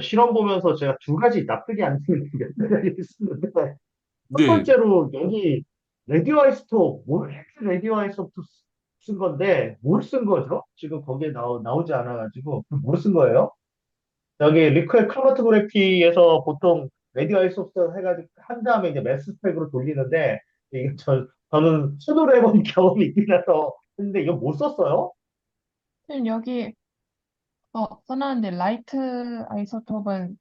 실험 보면서 제가 두 가지 납득이 안 되는 게 몇 가지 있었는데, 첫 네, 번째로 여기 레디오 아이소토 쓴 건데, 뭘 쓴 거죠? 지금 거기에 나오지 않아가지고, 뭘 쓴 거예요? 여기 리퀘 크로마토그래피에서 보통 레디오 아이소토 해가지고 한 다음에 이제 매스 스펙으로 돌리는데, 저는 수도를 해본 경험이 있긴 해서, 근데 이거 못 썼어요? 지금 여기 써놨는데 라이트 아이소톱은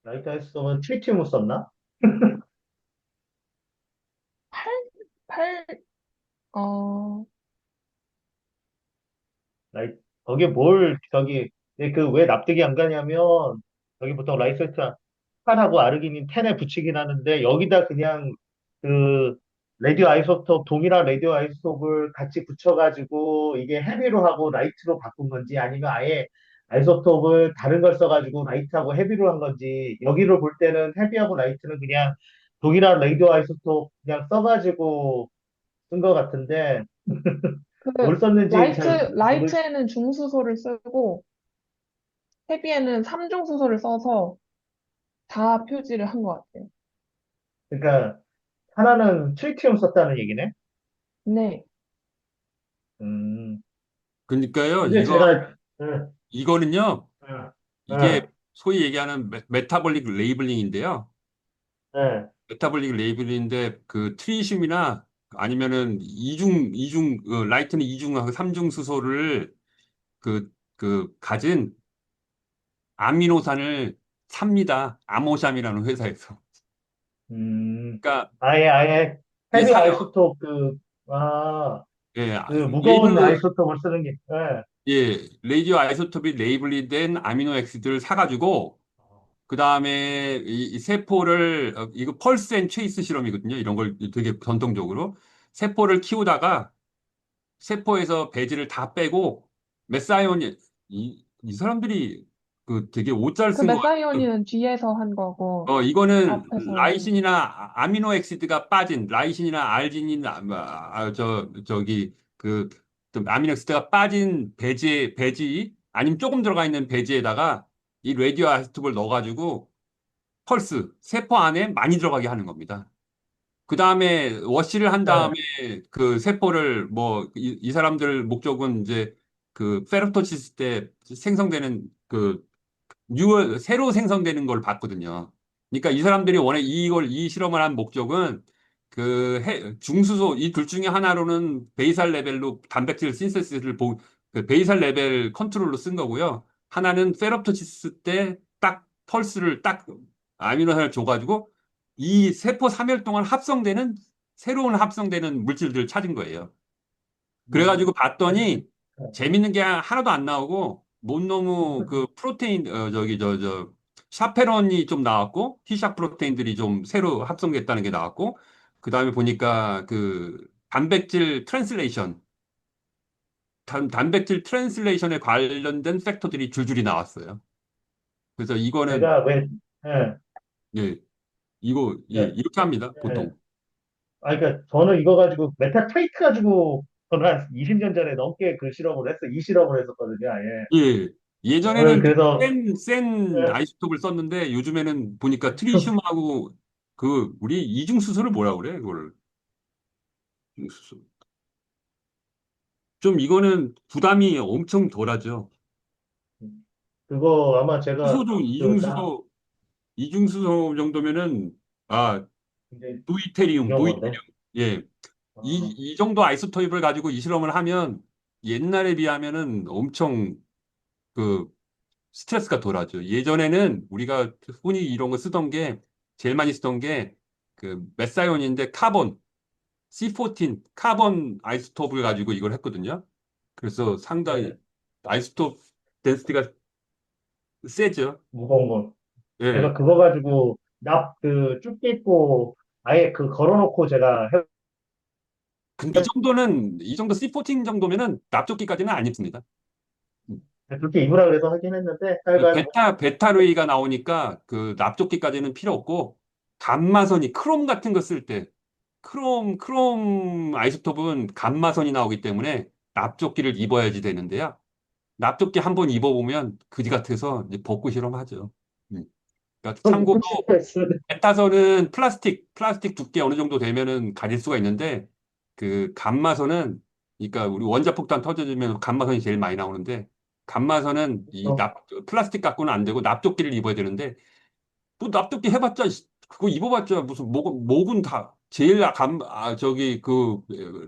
라이트 아이소토는 트리티움을 썼나? 8, 8, 어, 라이, 거기에 왜 납득이 안 가냐면, 여기 보통 라이센스 탄하고 아르기닌 10에 붙이긴 하는데 여기다 그냥 그 레디오 아이소톱 동일한 레디오 아이소톱을 같이 붙여가지고 이게 헤비로 하고 라이트로 바꾼 건지 아니면 아예 아이소톱을 다른 걸 써가지고 라이트하고 헤비로 한 건지 여기를 볼 때는 헤비하고 라이트는 그냥 동일한 레디오 아이소톱 그냥 써가지고 쓴 것 같은데 그 뭘 썼는지 잘 모르. 라이트에는 중수소를 쓰고 헤비에는 삼중수소를 써서 다 표지를 한 것 같아요. 그러니까 하나는 트리티움 썼다는 얘기네. 네. 음. 그러니까요, 근데 제가 응, 이거는요, 응, 이게 응, 소위 얘기하는 메타볼릭 레이블링인데요. 응. 메타볼릭 레이블인데 그 트리슘이나 아니면은 라이트는 이중하고 삼중 수소를 가진 아미노산을 삽니다. 아모샴이라는 회사에서. 음, 그러니까 아예 이게 헤비 사요. 아이소톱 예, 그 무거운 레이블 아이소톱을 쓰는 게, 예. 예, 레이디오 아이소톱이 레이블링된 아미노 액시드를 사가지고 그 다음에 이 세포를 이거 펄스 앤 체이스 실험이거든요. 이런 걸 되게 전통적으로 세포를 키우다가 세포에서 배지를 다 빼고 메사이온이 이 사람들이 그 되게 옷잘 그 쓴 거 같아요. 메사이온이는 뒤에서 한 거고 이거는 앞에서 라이신이나 아미노 액시드가 빠진 라이신이나 알진이나 저기 좀 아미노 액시드가 빠진 배지 아니면 조금 들어가 있는 배지에다가 이 레디오 아이소톱을 넣어가지고 펄스 세포 안에 많이 들어가게 하는 겁니다. 그 다음에 워시를 한 다음에 예. 그 세포를 뭐 이 사람들 목적은 이제 그 페로토시스 때 생성되는 새로 생성되는 걸 봤거든요. 그러니까 이 사람들이 원래 이 실험을 한 목적은 중수소 이 둘 중에 하나로는 베이살 레벨로 단백질 신세시스를 그 베이살 레벨 컨트롤로 쓴 거고요. 하나는 페롭토시스 때 딱 펄스를 딱 아미노산을 줘가지고 이 세포 3일 동안 새로운 합성되는 물질들을 찾은 거예요. 그래가지고 아니, 봤더니 예. 재밌는 게 하나도 안 나오고 못 너무 그 프로테인 저기 저 샤페론이 좀 나왔고 히샤 프로테인들이 좀 새로 합성됐다는 게 나왔고 그 다음에 보니까 그 단백질 트랜슬레이션에 관련된 팩터들이 줄줄이 나왔어요. 그래서 이거는 제가 왜, 예, 예 예 예, 이렇게 합니다 예. 보통. 그러니까 저는 이거 가지고 메타트레이트 가지고 저는 한 20년 전에 넘게 그 실험을 했어요. 이 실험을 했었거든요, 아예. 예. 예전에는 좀 그래서, 센 예, 아이소톱을 썼는데 요즘에는 보니까 트리슘하고 우리 이중수소를 뭐라 그래? 그걸. 이중수소. 좀 이거는 부담이 엄청 덜하죠. 그거 아마 제가 수소도 이중수소 정도면은, 아, 굉장히 중요한 건데. 무이테리움. 예. 어, 이 정도 아이소톱을 가지고 이 실험을 하면 옛날에 비하면은 엄청 그 스트레스가 덜하죠. 예전에는 우리가 흔히 이런 거 쓰던 게 제일 많이 쓰던 게 그 메사이온인데 C14 카본 아이소톱을 가지고 이걸 했거든요. 그래서 상당히 네, 아이소톱 덴시티가 세죠. 무거운 거. 예. 제가 그거 가지고 쭉 찢고 아예 그 걸어놓고 제가 근데 이 정도 C14 정도면은 납조끼까지는 안 입습니다. 그렇게 입으라 그래서 하긴 했는데 하여간 베타레이가 나오니까 그 납조끼까지는 필요 없고 감마선이 크롬 같은 거 쓸 때 크롬 아이소톱은 감마선이 나오기 때문에 납조끼를 입어야지 되는데요. 납조끼 한번 입어보면 그지 같아서 이제 벗고 실험하죠. 음. 그러니까 참고로 베타선은 플라스틱 두께 어느 정도 되면은 가릴 수가 있는데 그 감마선은 그러니까 우리 원자폭탄 터져지면 감마선이 제일 많이 나오는데 감마선은 플라스틱 갖고는 안 되고 납조끼를 입어야 되는데 뭐 납득기 해봤자 그거 입어봤자 무슨 목은 다 제일 저기 그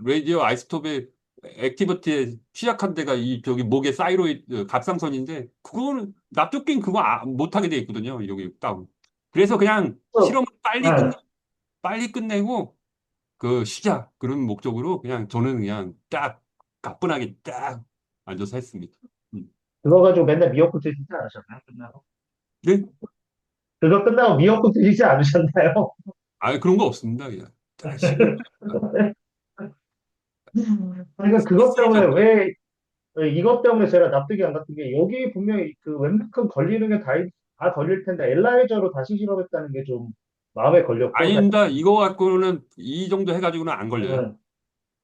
레디오 아이스톱의 액티비티에 취약한 데가 이 저기 목의 사이로이드 갑상선인데 그거는 납득기는 그거 못하게 돼 있거든요 여기 딱 그래서 그냥 실험을 네. 빨리 끝내고 그 쉬자 그런 목적으로 그냥 저는 그냥 딱 가뿐하게 딱 앉아서 했습니다. 음. 그거 가지고 맨날 미역국 드시지 않으셨나요? 끝나고? 네? 그거 끝나고 미역국 드시지 않으셨나요? 아, 그런 거 없습니다. 그냥. 다 식은 그러니까 그것 때문에 쎄해졌다. 왜 이것 때문에 제가 납득이 안 갔던 게 여기 분명히 그 웬만큼 걸리는 게 다 걸릴 텐데 엘라이저로 다시 실험했다는 게 좀 마음에 걸렸고 사실. 아닙니다. 이거 갖고는 이 정도 해가지고는 안 걸려요.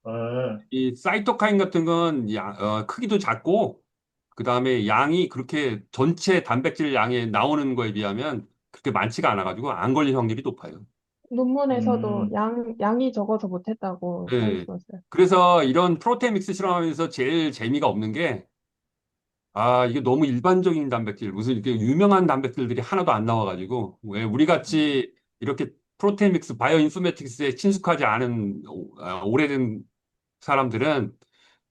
응, 응, 이 사이토카인 같은 건 크기도 작고, 그 다음에 양이 그렇게 전체 단백질 양에 나오는 거에 비하면 그렇게 많지가 않아가지고 안 걸릴 확률이 높아요. 논문에서도 음, 양이 적어서 못했다고 써 예. 있었어요. 그래서 이런 프로테인 믹스 실험하면서 제일 재미가 없는 게, 이게 너무 일반적인 단백질, 무슨 이렇게 유명한 단백질들이 하나도 안 나와가지고, 왜 우리 같이 이렇게 프로테인 믹스 바이오 인포메틱스에 친숙하지 않은 오래된 사람들은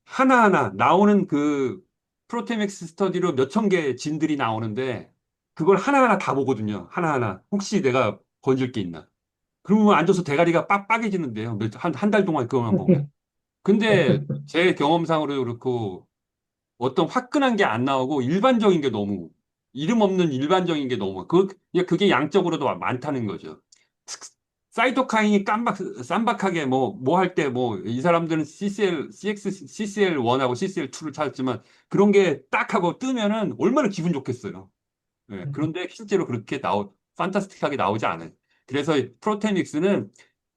하나하나 나오는 그 프로테믹스 스터디로 몇 천 개의 진들이 나오는데 그걸 하나하나 다 보거든요. 하나하나. 혹시 내가 건질 게 있나. 그러면 앉아서 대가리가 빡빡해지는데요. 한 달 동안 그거만 보면. 근데 제 경험상으로 그렇고 어떤 화끈한 게 안 나오고 일반적인 게 너무 이름 없는 일반적인 게 너무 그게 양적으로도 많다는 거죠. 사이토카인이 쌈박하게 뭐 할 때 뭐 이 사람들은 CCL1하고 CCL2를 찾았지만 그런 게 딱 하고 뜨면은 얼마나 기분 좋겠어요. 예, 그런데 실제로 그렇게 판타스틱하게 나오지 않아요. 그래서 프로테닉스는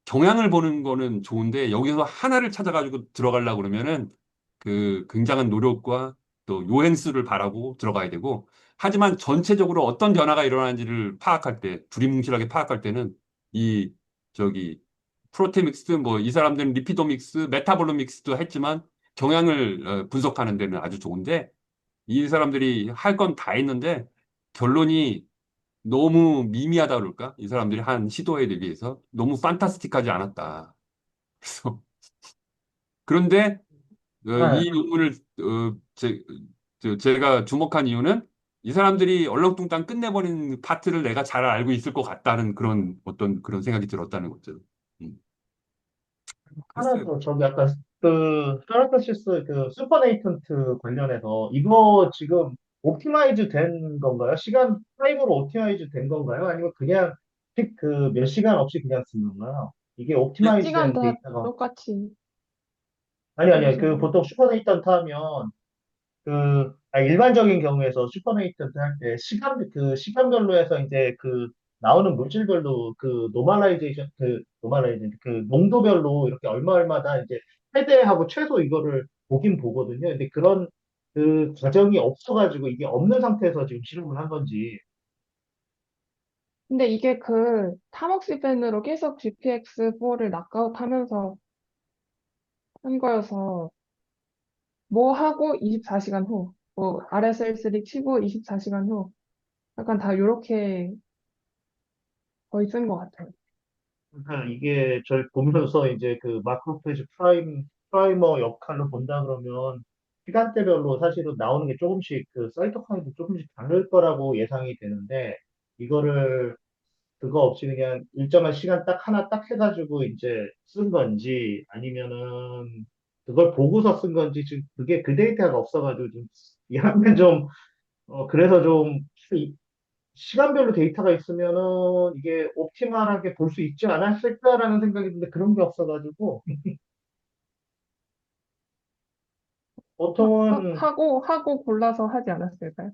경향을 보는 거는 좋은데 여기서 하나를 찾아가지고 들어가려고 그러면은 그 굉장한 노력과 또 요행수를 바라고 들어가야 되고 하지만 전체적으로 어떤 변화가 일어나는지를 파악할 때 두리뭉실하게 파악할 때는 이 저기 프로테믹스 뭐 이 사람들은 리피도믹스 메타볼로믹스도 했지만 경향을 분석하는 데는 아주 좋은데 이 사람들이 할 건 다 했는데 결론이 너무 미미하다 그럴까? 이 사람들이 한 시도에 대비해서 너무 판타스틱하지 않았다. 그래서 그런데 아, 이 논문을 제가 주목한 이유는 이 사람들이 얼렁뚱땅 끝내버린 파트를 내가 잘 알고 있을 것 같다는 그런 어떤 그런 생각이 들었다는 거죠. 음, 하나 글쎄요. 더 저기 아까 그 페라타시스 그 슈퍼네이턴트 관련해서 이거 지금 옵티마이즈 된 건가요? 시간 타입으로 옵티마이즈 된 건가요? 아니면 그냥 그 몇 시간 없이 그냥 쓴 건가요? 이게 몇 옵티마이즈 시간 된 다 데이터가 똑같이 아니 그 잠시만요. 보통 슈퍼네이턴트 하면 일반적인 경우에서 슈퍼네이턴트 할 때 시간별로 해서 이제 그 나오는 물질별로 그 농도별로 이렇게 얼마다 이제 최대하고 최소 이거를 보긴 보거든요. 근데 그런 그 과정이 없어가지고 이게 없는 상태에서 지금 실험을 한 건지. 근데 이게 그 타목시펜으로 계속 GPX4를 낙아웃 하면서 한 거여서 뭐 하고 24시간 후, 뭐 RSL3 치고 24시간 후 약간 다 요렇게 거의 쓴 것 같아요. 그러니까 이게 저희 보면서 이제 그 마크로페이지 프라이머 역할로 본다 그러면 시간대별로 사실은 나오는 게 조금씩 그 사이토카인도 조금씩 다를 거라고 예상이 되는데 이거를 그거 없이 그냥 일정한 시간 딱 하나 딱 해가지고 이제 쓴 건지 아니면은 그걸 보고서 쓴 건지 지금 그게 그 데이터가 없어가지고 지금 약간 좀 그래서 좀 시간별로 데이터가 있으면은 이게 옵티멀하게 볼 수 있지 않았을까라는 생각이 드는데 그런 게 없어가지고 보통은 하고 골라서 하지 않았을까요?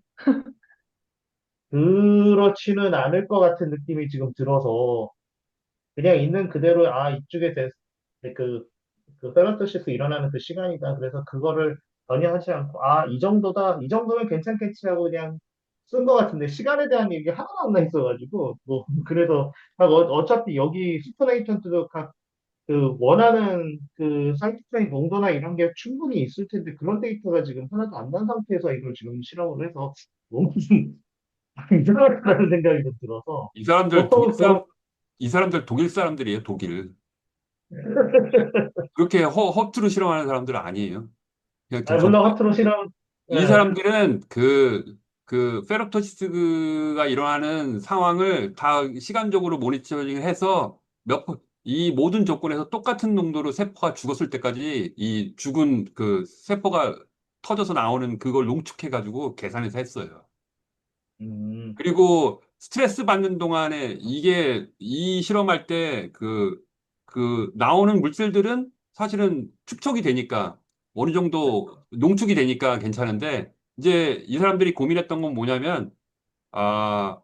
그렇지는 않을 것 같은 느낌이 지금 들어서 그냥 있는 그대로 이쪽에 그, 그 페라토시스 일어나는 그 시간이다. 그래서 그거를 전혀 하지 않고 이 정도다. 이 정도면 괜찮겠지 하고 그냥 쓴 것 같은데 시간에 대한 얘기 하나도 안 나 있어가지고 뭐 그래서 어차피 여기 슈퍼네이턴트도 그 원하는 그 사이트의 농도나 이런 게 충분히 있을 텐데 그런 데이터가 지금 하나도 안 난 상태에서 이걸 지금 실험을 해서 너무 좀 이상하다는 생각이 좀 들어서 이 사람들 보통 그런 이 사람들 독일 사람들이에요, 독일. 그렇게 허투루 실험하는 사람들은 아니에요. 그냥 물론 허투루 실험 이 예. 사람들은 그 페롭토시스가 일어나는 상황을 다 시간적으로 모니터링을 해서 이 모든 조건에서 똑같은 농도로 세포가 죽었을 때까지 이 죽은 그 세포가 터져서 나오는 그걸 농축해가지고 계산해서 했어요. 음, 그리고 스트레스 받는 동안에 이게 이 실험할 때 나오는 물질들은 사실은 축적이 되니까 어느 정도 농축이 되니까 괜찮은데 이제 이 사람들이 고민했던 건 뭐냐면 아,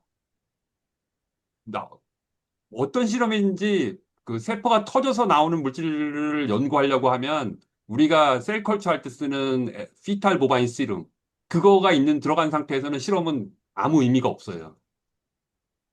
나, 어떤 실험인지 그 세포가 터져서 나오는 물질을 연구하려고 하면 우리가 셀 컬처 할 때 쓰는 피탈 보바인 시름 그거가 있는 들어간 상태에서는 실험은 아무 의미가 없어요.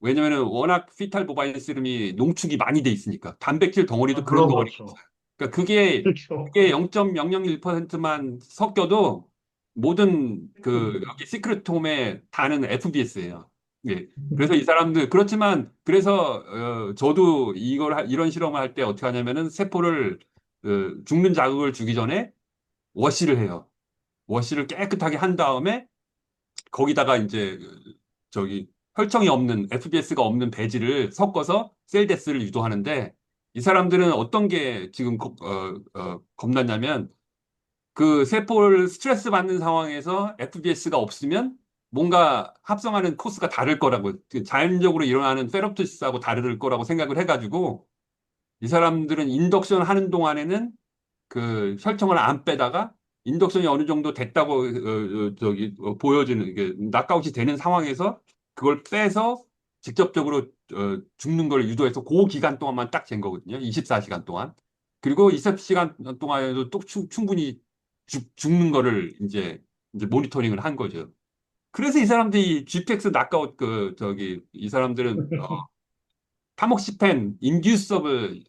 왜냐면은 워낙 피탈 보바인 시름이 농축이 많이 돼 있으니까 단백질 덩어리도 아, 그런 그럼 덩어리가 그렇죠. 없어요. 그러니까 그게 그렇죠. 0.001%만 섞여도 모든 그 음. 여기 시크릿홈에 다는 FBS예요. 예. 그래서 이 사람들 그렇지만 그래서 저도 이런 실험을 할 때 어떻게 하냐면은 세포를 죽는 자극을 주기 전에 워시를 해요. 워시를 깨끗하게 한 다음에 거기다가 이제 저기 혈청이 없는 FBS가 없는 배지를 섞어서 셀데스를 유도하는데 이 사람들은 어떤 게 지금 겁났냐면 그 세포를 스트레스 받는 상황에서 FBS가 없으면 뭔가 합성하는 코스가 다를 거라고 그 자연적으로 일어나는 페롭토시스하고 다를 거라고 생각을 해가지고 이 사람들은 인덕션 하는 동안에는 그 혈청을 안 빼다가 인덕션이 어느 정도 됐다고 보여지는 이게 낙아웃이 되는 상황에서 그걸 빼서 직접적으로 죽는 걸 유도해서 그 기간 동안만 딱 잰 거거든요. 24시간 동안. 그리고 20시간 동안에도 또 충분히 죽는 거를 이제 모니터링을 한 거죠. 그래서 이 사람들이 GPX 낙아웃 이 사람들은 타목시펜 인듀서블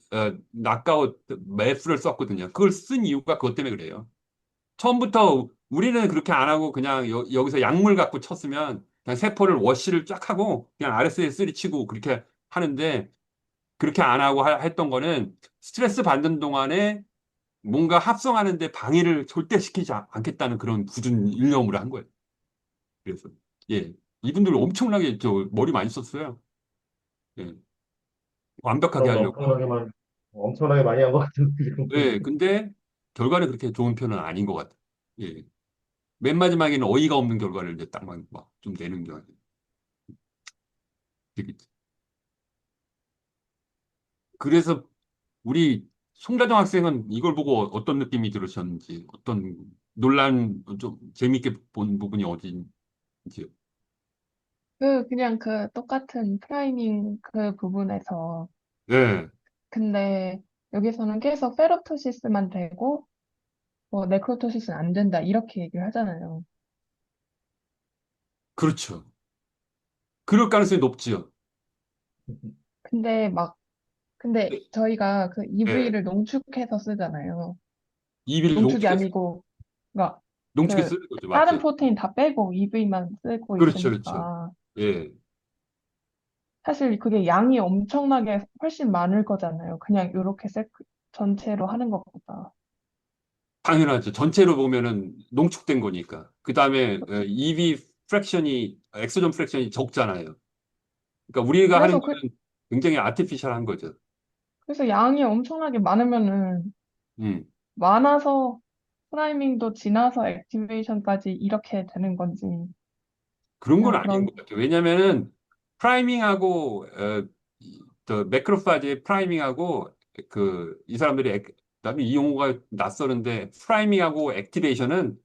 낙아웃 매프를 썼거든요. 그걸 쓴 이유가 그것 때문에 그래요. 처음부터 우리는 그렇게 안 하고 그냥 여기서 약물 갖고 쳤으면 그냥 세포를 워시를 쫙 하고 그냥 RSA3 치고 그렇게 하는데 그렇게 안 하고 했던 거는 스트레스 받는 동안에 뭔가 합성하는데 방해를 절대 시키지 않겠다는 그런 굳은 일념으로 한 거예요. 그래서 예 이분들 엄청나게 저 머리 많이 썼어요. 예, 완벽하게 그럼 하려고. 엄청나게 많이 한 것 같은 느낌이 예, 드는데. 근데 결과는 그렇게 좋은 편은 아닌 것 같아요. 예. 맨 마지막에는 어이가 없는 결과를 이제 딱 막 좀 내는 경우. 그래서 우리 송다정 학생은 이걸 보고 어떤 느낌이 들으셨는지, 어떤 논란 좀 재밌게 본 부분이 어딘지요? 그냥 그 똑같은 프라이밍 그 부분에서. 예, 근데 여기서는 계속 페롭토시스만 되고, 뭐, 네크로토시스는 안 된다. 이렇게 얘기를 하잖아요. 그렇죠. 그럴 가능성이 높지요. 근데 근데 저희가 그 예, EV를 농축해서 쓰잖아요. 이비를 농축이 농축해서 아니고, 그러니까 농축해 그 쓰는 거죠, 다른 맞죠? 프로테인 다 빼고 EV만 쓰고 그렇죠, 그렇죠. 있으니까 예, 사실 그게 양이 엄청나게 훨씬 많을 거잖아요. 그냥 이렇게 전체로 하는 것보다. 당연하죠. 전체로 보면은 농축된 거니까. 그 다음에 EV 프랙션이 엑소존 프랙션이 적잖아요. 그러니까 우리가 하는 그래서 거는 굉장히 아티피셜한 거죠. 그래서 양이 엄청나게 많으면은 음. 많아서 프라이밍도 지나서 액티베이션까지 이렇게 되는 건지 그런 건 그냥 아닌 그런. 것 같아요. 왜냐면은 프라이밍하고 저 매크로파지의 프라이밍하고 이 사람들이 나도 이 용어가 낯설은데 프라이밍하고 액티베이션은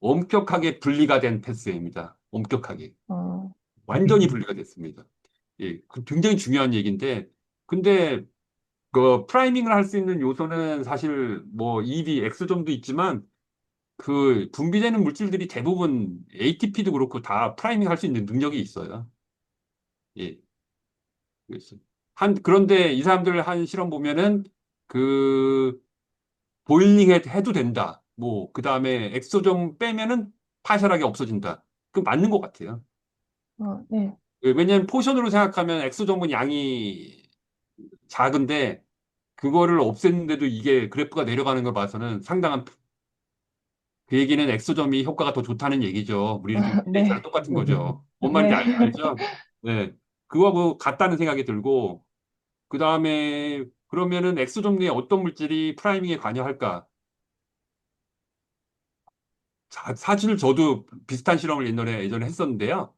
엄격하게 분리가 된 패스입니다. 엄격하게 어, 완전히 분리가 됐습니다. 예, 굉장히 중요한 얘기인데 근데 그 프라이밍을 할 수 있는 요소는 사실 뭐 EV, 엑소점도 있지만 그 분비되는 물질들이 대부분 ATP도 그렇고 다 프라이밍 할 수 있는 능력이 있어요. 예. 그래서 그런데 이 사람들 한 실험 보면은 그 보일링 해도 된다. 뭐, 그 다음에 엑소점 빼면은 파셜하게 없어진다. 그 맞는 것 같아요. 네. 왜냐하면 포션으로 생각하면 엑소점은 양이 작은데 그거를 없앴는데도 이게 그래프가 내려가는 걸 봐서는 상당한 그 얘기는 엑소점이 효과가 더 좋다는 얘기죠. 우리 리플레이스랑 네. 똑같은 거죠. 뭔 말인지 네. 알죠? 네. 그거하고 같다는 생각이 들고, 그 다음에 그러면은 엑소점 내에 어떤 물질이 프라이밍에 관여할까? 사실 저도 비슷한 실험을 예전에 했었는데요.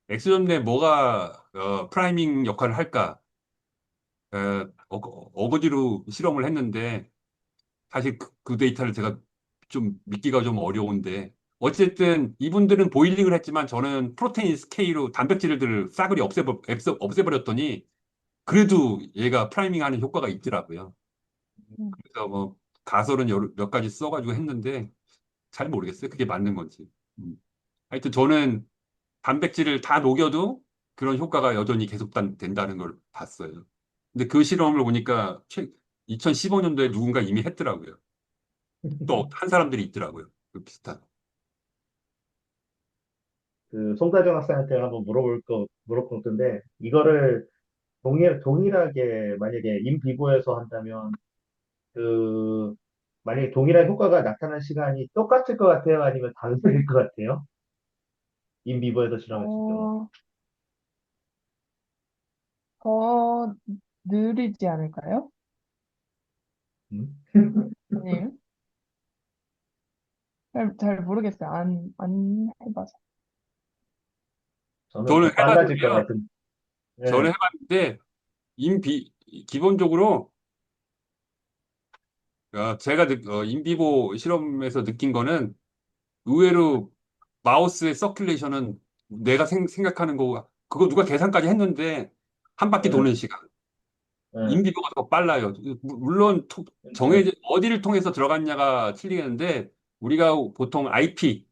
엑소전 내 뭐가 프라이밍 역할을 할까? 어거지로 실험을 했는데 사실 그 데이터를 제가 좀 믿기가 좀 어려운데 어쨌든 이분들은 보일링을 했지만 저는 프로테인 스케일로 단백질들을 싸그리 없애버렸더니 그래도 얘가 프라이밍하는 효과가 있더라고요. 음. 그래서 뭐 가설은 몇 가지 써가지고 했는데 잘 모르겠어요. 그게 맞는 건지. 음. 하여튼 저는 단백질을 다 녹여도 그런 효과가 여전히 된다는 걸 봤어요. 근데 그 실험을 보니까 2015년도에 누군가 이미 했더라고요. 또 한 사람들이 있더라고요. 그 비슷한. 그 송다정 학생한테 한번 물어볼 건데, 이거를 동일하게 만약에 인비보에서 한다면, 그, 만약에 동일한 효과가 나타난 시간이 똑같을 것 같아요? 아니면 다를 것 같아요? 인비보에서 실험했을 경우. 어, 더 느리지 않을까요? 음? 아니에요? 잘 모르겠어요. 안 해봐서. 저는 저는 더 빨라질 것 해봤는데요. 같은, 저는 예, 해봤는데 인비 기본적으로 제가 인비보 실험에서 느낀 거는 의외로 마우스의 서큘레이션은 내가 생각하는 거 그거 누가 계산까지 했는데 한 바퀴 예, 도는 시간 예, 인비보가 더 빨라요. 물론 예. 어디를 통해서 들어갔냐가 틀리겠는데 우리가 보통 IP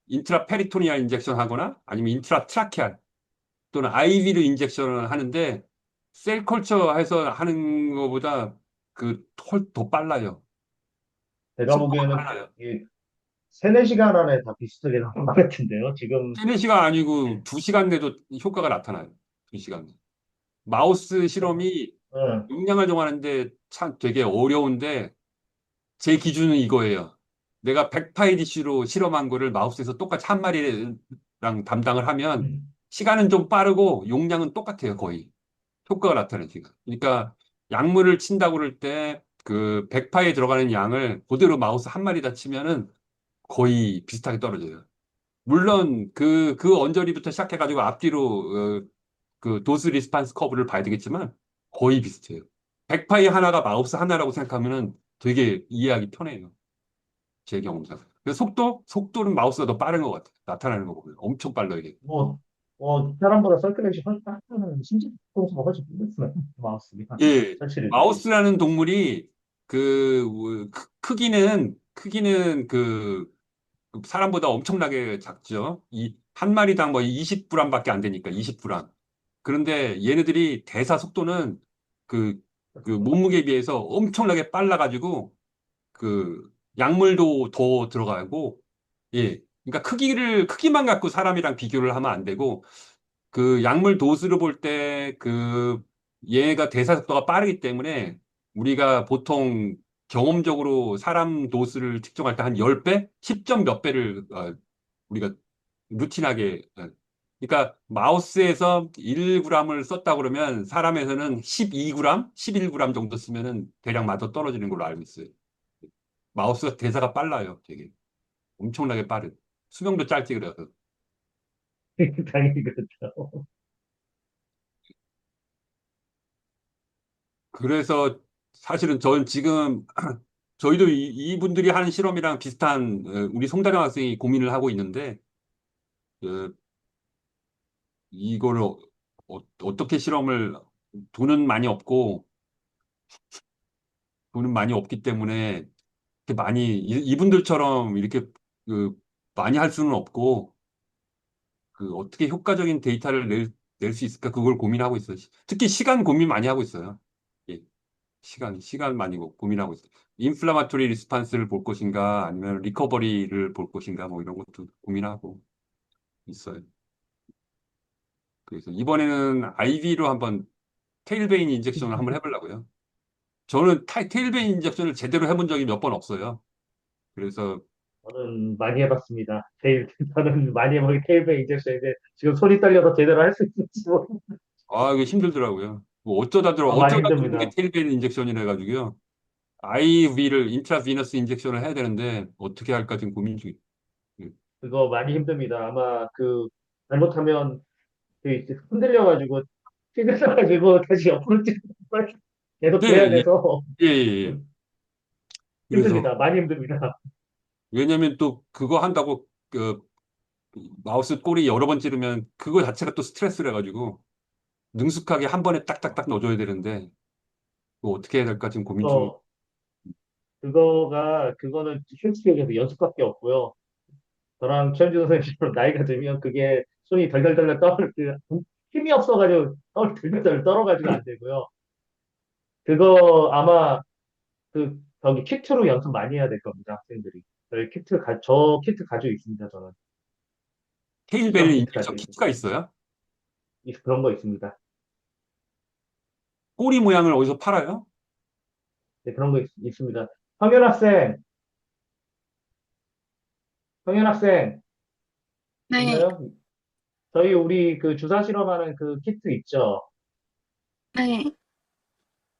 인트라 페리토니아 인젝션 하거나 아니면 인트라 트라케알 또는 IV를 인젝션을 하는데 셀 컬처 해서 하는 것보다 더 빨라요. 제가 속도가 보기에는 빨라요. 이 3-4시간 안에 다 비슷하게 나온 것 같은데요. 지금, 3-4시간 아니고 2시간 내도 효과가 나타나요. 2시간. 마우스 실험이 예, 용량을 정하는데 참 되게 어려운데 제 기준은 이거예요. 내가 100파이디씨로 실험한 거를 마우스에서 똑같이 한 마리랑 담당을 하면 시간은 좀 빠르고 용량은 똑같아요, 거의. 효과가 나타나요, 지금. 그러니까 약물을 친다고 그럴 때 그 100파에 들어가는 양을 그대로 마우스 한 마리다 치면은 거의 비슷하게 떨어져요. 물론 그 언저리부터 시작해가지고 앞뒤로 그 도스 리스판스 커브를 봐야 되겠지만 거의 비슷해요. 100파이 하나가 마우스 하나라고 생각하면은 되게 이해하기 편해요. 제 경험상. 그래서 속도는 마우스가 더 빠른 것 같아요. 나타나는 거 보면 엄청 빨라요, 이게. 뭐, 사람보다 서큘레이션 훨씬 빠르면 심지어 동수가 훨씬 빠르잖아요. 마우스가. 예, 설치력이. 마우스라는 동물이 크기는 그 사람보다 엄청나게 작죠. 이 한 마리당 뭐 20g밖에 안 되니까 20g. 그런데 얘네들이 대사 속도는 그, 그 몸무게에 비해서 엄청나게 빨라가지고 그 약물도 더 들어가고 예. 그러니까 크기만 갖고 사람이랑 비교를 하면 안 되고 그 약물 도수를 볼 때 얘가 대사 속도가 빠르기 때문에 우리가 보통 경험적으로 사람 도수를 측정할 때 한 10배? 10점 몇 배를 우리가 루틴하게 그러니까 마우스에서 1g을 썼다 그러면 사람에서는 12g, 11g 정도 쓰면은 대략 맞아 떨어지는 걸로 알고 있어요. 마우스가 대사가 빨라요, 되게. 엄청나게 빠른. 수명도 짧지 그래서. 당연히 그렇죠. 그래서 사실은 전 지금 저희도 이분들이 하는 실험이랑 비슷한 우리 송다령 학생이 고민을 하고 있는데 그, 이거를 떻게 실험을 돈은 많이 없고 돈은 많이 없기 때문에 이렇게 많이 이분들처럼 이렇게 그 많이 할 수는 없고 어떻게 효과적인 데이터를 낼 수 있을까 그걸 고민하고 있어요. 특히 시간 고민 많이 하고 있어요. 예. 시간 많이 고민하고 있어요. 인플라마토리 리스판스를 볼 것인가, 아니면 리커버리를 볼 것인가, 뭐 이런 것도 고민하고 있어요. 그래서 이번에는 IV로 한번 테일베인 인젝션을 한번 해보려고요. 저는 테일베인 인젝션을 제대로 해본 적이 몇 번 없어요. 그래서, 저는 많이 해봤습니다. 저는 많이 해보기 테일베 인젝션인데 지금 손이 떨려서 제대로 할 수 있을지 모르겠어요. 이게 힘들더라고요. 뭐 많이 어쩌다 들은 게 힘듭니다. 테일베인 인젝션이라 해가지고요. IV를, 인트라비너스 인젝션을 해야 되는데, 어떻게 할까 지금 고민 중이에요. 그거 많이 힘듭니다. 아마 잘못하면 흔들려가지고, 휘둘려가지고 다시 옆으로 찍고 계속 네, 그래야 예, 돼서 예, 예. 그래서, 힘듭니다. 많이 힘듭니다. 왜냐면 또 그거 한다고, 마우스 꼬리 여러 번 찌르면 그거 자체가 또 스트레스래 가지고, 능숙하게 한 번에 딱딱딱 넣어줘야 되는데, 그거 어떻게 해야 될까 지금 고민 중. 어, 그거는 실습에서 연습밖에 없고요. 저랑 최현준 선생님처럼 나이가 들면 그게 손이 덜덜덜 힘이 없어가지고 덜덜덜 떨어가지고 안 되고요. 그거 아마 저기 키트로 연습 많이 해야 될 겁니다, 학생들이. 저 키트 가지고 있습니다, 저는. 시험 테일베리 키트 인젝션 가지고 있습니다. 키트가 있어요? 그런 거 있습니다. 꼬리 모양을 어디서 팔아요? 네, 그런 거 있습니다. 성현 학생, 성현 학생, 네, 있나요? 우리 그 주사 실험하는 그 키트 있죠? 네,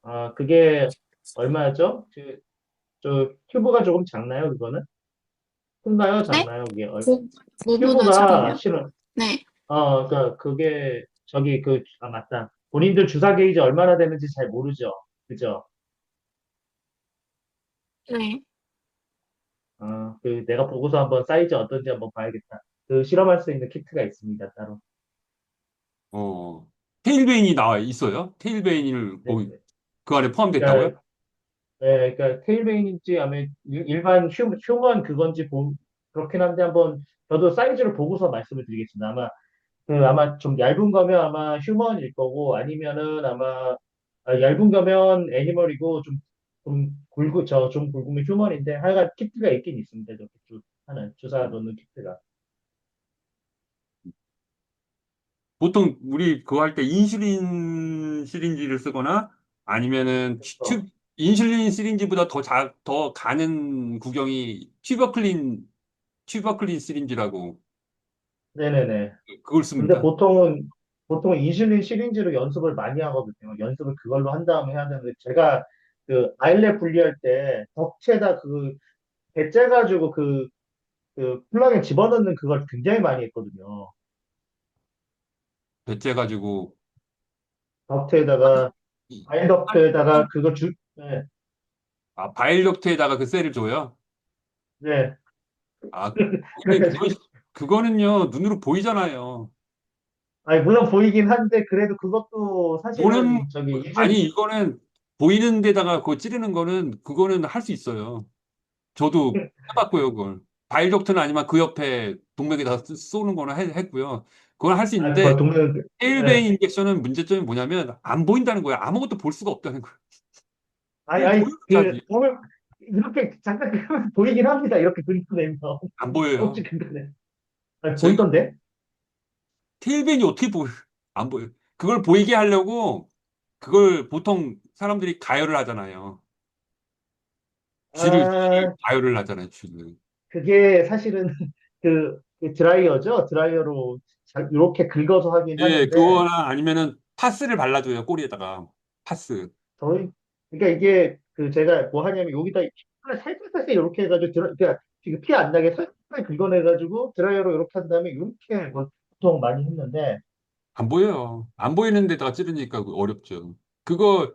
아, 그게 얼마였죠? 큐브가 조금 작나요, 그거는? 큰가요, 네? 작나요, 그게? 뭐보다 큐브가 지금요? 실은, 네, 그게, 맞다. 본인들 주사 게이지 얼마나 되는지 잘 모르죠? 그죠? 네. 내가 보고서 한번 사이즈 어떤지 한번 봐야겠다. 그 실험할 수 있는 키트가 있습니다, 따로. 어, 테일베인이 나와 있어요? 테일베인을 네, 뭐, 그 안에 포함됐다고요? 그러니까, 그러니까 테일베인인지 아니면 일반 휴먼 그건지 그렇긴 한데 한번 저도 사이즈를 보고서 말씀을 드리겠습니다. 아마 좀 얇은 거면 아마 휴먼일 거고 아니면은 얇은 거면 애니멀이고 좀 굵으면 휴먼인데 하여간 키트가 있긴 있습니다. 저렇게 하는 주사 놓는 키트가. 보통 우리 그거 할 때 인슐린 시린지를 쓰거나 아니면은 그래서 인슐린 시린지보다 더 가는 구경이 튜버클린 시린지라고 네네네. 그걸 근데 씁니다. 보통은 인슐린 시린지로 연습을 많이 하거든요. 연습을 그걸로 한 다음에 해야 되는데 제가 그 아일렛 분리할 때 덕체에다 배 째가지고 플러그에 집어넣는 그걸 굉장히 많이 했거든요. 배째 가지고 덕트에다가 아일 덕트에다가 네, 바일덕트에다가 그 셀을 줘요. 네. 아, 그거는, 그래가지고 그거는요, 눈으로 보이잖아요. 아니 물론 보이긴 한데 그래도 그것도 보는, 사실은 저기 아니, 이거는 보이는 데다가 그거 찌르는 거는, 그거는 할 수 있어요. 저도 해봤고요, 그걸. 바일덕트는 아니면 그 옆에 동맥에다 쏘는 거는 했고요. 그걸 할 수 있는데, 동네 네. 테일베인 인젝션은 문제점이 뭐냐면, 안 보인다는 거예요. 아무것도 볼 수가 없다는 거예요. 아니 그거 아니 보여줘야지. 보면 이렇게 잠깐 그러면 보이긴 합니다. 이렇게 그림내면 안 보여요. 혹시 근데 아니, 제가 보이던데? 테일베인이 어떻게 보여요? 안 보여요. 그걸 보이게 하려고, 그걸 보통 사람들이 가열을 하잖아요. 쥐를 아 가열을 하잖아요, 쥐를. 그게 사실은 그 드라이어죠. 드라이어로 이렇게 긁어서 하긴 예, 하는데 그거나 아니면은 파스를 발라줘요, 꼬리에다가. 파스. 저희 그러니까 이게 제가 뭐 하냐면 여기다 살짝 살짝 이렇게 해가지고 그러니까 지금 피 안 나게 살짝 긁어내가지고 드라이어로 이렇게 한 다음에 이렇게 뭐 보통 많이 했는데 안 보여요. 안 보이는 데다가 찌르니까 어렵죠. 그거,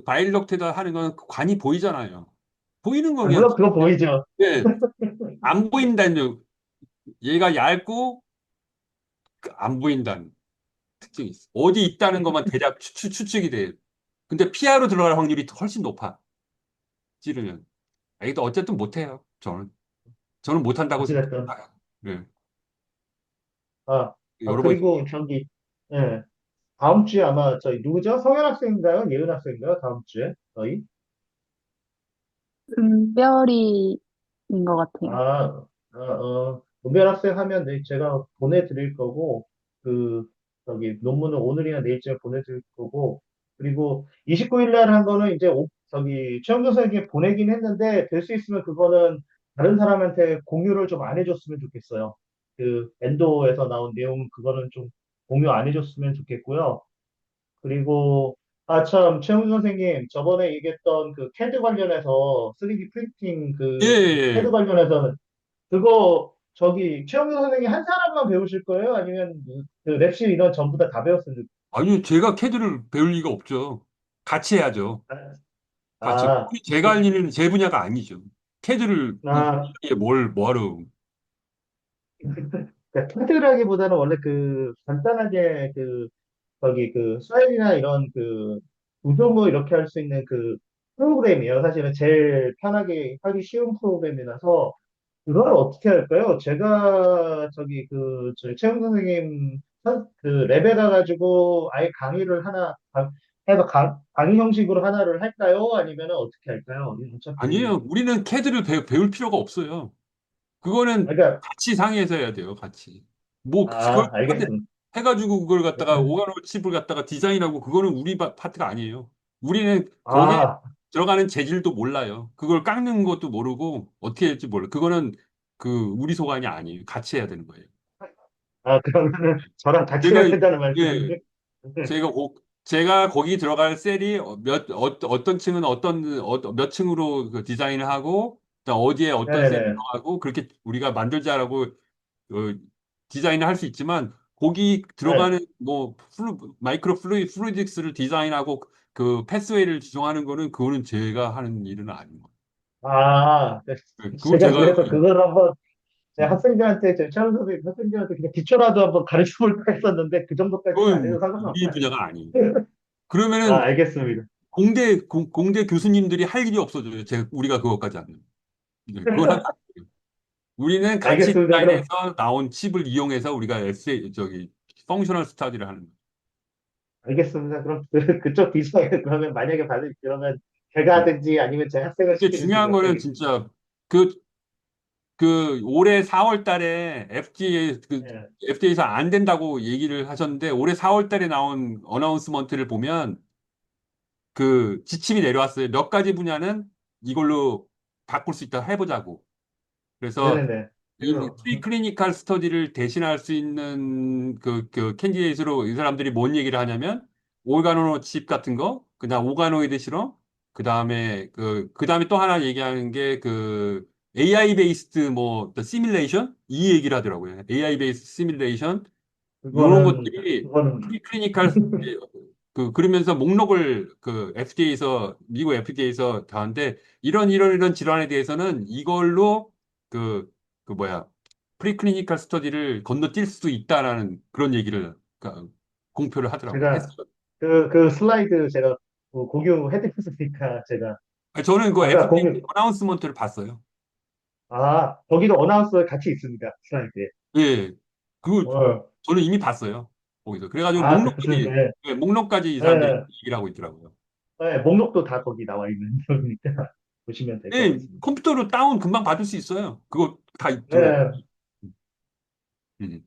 바일럭테다 하는 건 관이 보이잖아요. 보이는 건 그냥, 물론 그거 보이죠. 예, 안 보인다는, 얘가 얇고, 안 보인다는 특징이 있어. 어디 있다는 것만 대략 추측이 돼요. 근데 피아로 들어갈 확률이 훨씬 높아, 찌르면. 이게 어쨌든 못해요, 저는. 저는 못한다고 어찌됐든 생각해요. 네. 여러 번, 그리고 예 다음 주에 아마 저희 누구죠? 성현 학생인가요? 예은 학생인가요? 다음 주에 저희 은별이인 것 같아요. 은별 학생 하면 네, 제가 보내드릴 거고, 그, 논문을 오늘이나 내일쯤에 보내드릴 거고, 그리고 29일 날 한 거는 이제, 최영 교수에게 보내긴 했는데, 될 수 있으면 그거는 다른 사람한테 공유를 좀 안 해줬으면 좋겠어요. 엔도에서 나온 내용, 그거는 좀 공유 안 해줬으면 좋겠고요. 그리고, 참, 최영 선생님, 저번에 얘기했던 CAD 관련해서, 3D 프린팅 예, 예, CAD 예. 관련해서 그거 최영도 선생님이 한 사람만 배우실 거예요? 아니면 그 랩실 인원 전부 다 배웠어요? 아니요, 제가 캐드를 배울 리가 없죠. 같이 해야죠. 같이. 아, 제가 할 그, 일은 제 분야가 아니죠. 캐드를 아, 이게 뭘 뭐하러. 그러니까 테드라기보다는 원래 그 간단하게 그 스라이드나 이런 그 구조물 이렇게 할 수 있는 그 프로그램이에요. 사실은 제일 편하게 하기 쉬운 프로그램이라서 그걸 어떻게 할까요? 제가 저희 채용 선생님 그 랩에 가가지고 아예 강의를 하나 해서 강의 형식으로 하나를 할까요? 아니면 어떻게 할까요? 어차피 아니에요. 우리는 캐드를 배울 필요가 없어요. 그거는 그러니까 같이 상의해서 해야 돼요, 같이. 뭐, 그걸 아 알겠습니다. 해가지고 그걸 갖다가 오가노 칩을 갖다가 디자인하고 그거는 우리 파트가 아니에요. 우리는 거기에 아, 들어가는 재질도 몰라요. 그걸 깎는 것도 모르고 어떻게 할지 몰라요. 그거는 그 우리 소관이 아니에요. 같이 해야 되는 거예요. 그러면은 저랑 같이 제가, 해야 된다는 예, 말씀인데. 제가 거기 들어갈 셀이 어떤 층은 몇 층으로 그 디자인을 하고, 그다음 어디에 어떤 셀이 네네네. 들어가고, 그렇게 우리가 만들자라고 어, 디자인을 할 수 있지만, 거기 네. 들어가는 뭐 마이크로 플루이딕스를 디자인하고 그 패스웨이를 지정하는 거는 그거는 제가 하는 일은 아닌 거예요. 네. 그걸 제가 제가 그래서 그걸 한번 제 음, 학생들한테, 제 최원 선생님 학생들한테 그냥 기초라도 한번 가르쳐 볼까 했었는데 그 정도까지는 안 해도 그건 우리 상관없나요? 분야가 아니에요. 그러면은 알겠습니다. 공대 교수님들이 할 일이 없어져요. 우리가 그것까지 하면. 그건 하면 안 돼요. 우리는 같이 알겠습니다. 그럼, 디자인해서 나온 칩을 이용해서 우리가 펑셔널 스타디를 하는 거예요. 알겠습니다. 그럼 그쪽 비서에 그러면 만약에 그러면 제가 음. 하든지 아니면 제 학생을 근데 시키든지 중요한 그렇게 거는 하겠습니다. 진짜 그, 올해 4월 달에 예. FDA에서 안 된다고 얘기를 하셨는데 올해 4월 달에 나온 어나운스먼트를 보면 그 지침이 내려왔어요. 몇 가지 분야는 이걸로 바꿀 수 있다 해보자고. 그래서 네네네. 이 그래서, 프리클리니컬 스터디를 대신할 수 있는 그 캔디데이트로 이 사람들이 뭔 얘기를 하냐면 오가노 칩 같은 거, 그다음 오가노이드 실험, 그다음에 또 하나 얘기하는 게 그 AI 베이스드 뭐 시뮬레이션 이 얘기를 하더라고요. AI 베이스드 시뮬레이션 이런 것들이 그거는, 프리클리니컬 그러면서 목록을 그 FDA에서 미국 FDA에서 다는데 이런 질환에 대해서는 이걸로 그 뭐야 프리클리니컬 스터디를 건너뛸 수 있다라는 그런 얘기를 공표를 하더라고요. 제가 했어요. 그 슬라이드 제가 공유해드렸으니까 제가 저는 그 아까 FDA 공유, 어나운스먼트를 봤어요. 거기도 어나운서 같이 있습니다. 슬라이드에. 예, 그 어, 저는 이미 봤어요. 거기서 그래가지고 목록까지 그렇습니다. 목록까지 이 사람들이 네. 얘기를 하고 있더라고요. 목록도 다 거기 나와 있는 거니까 보시면 될 것 예, 같습니다. 컴퓨터로 다운 금방 받을 수 있어요. 그거 다 들어있. 네, 음.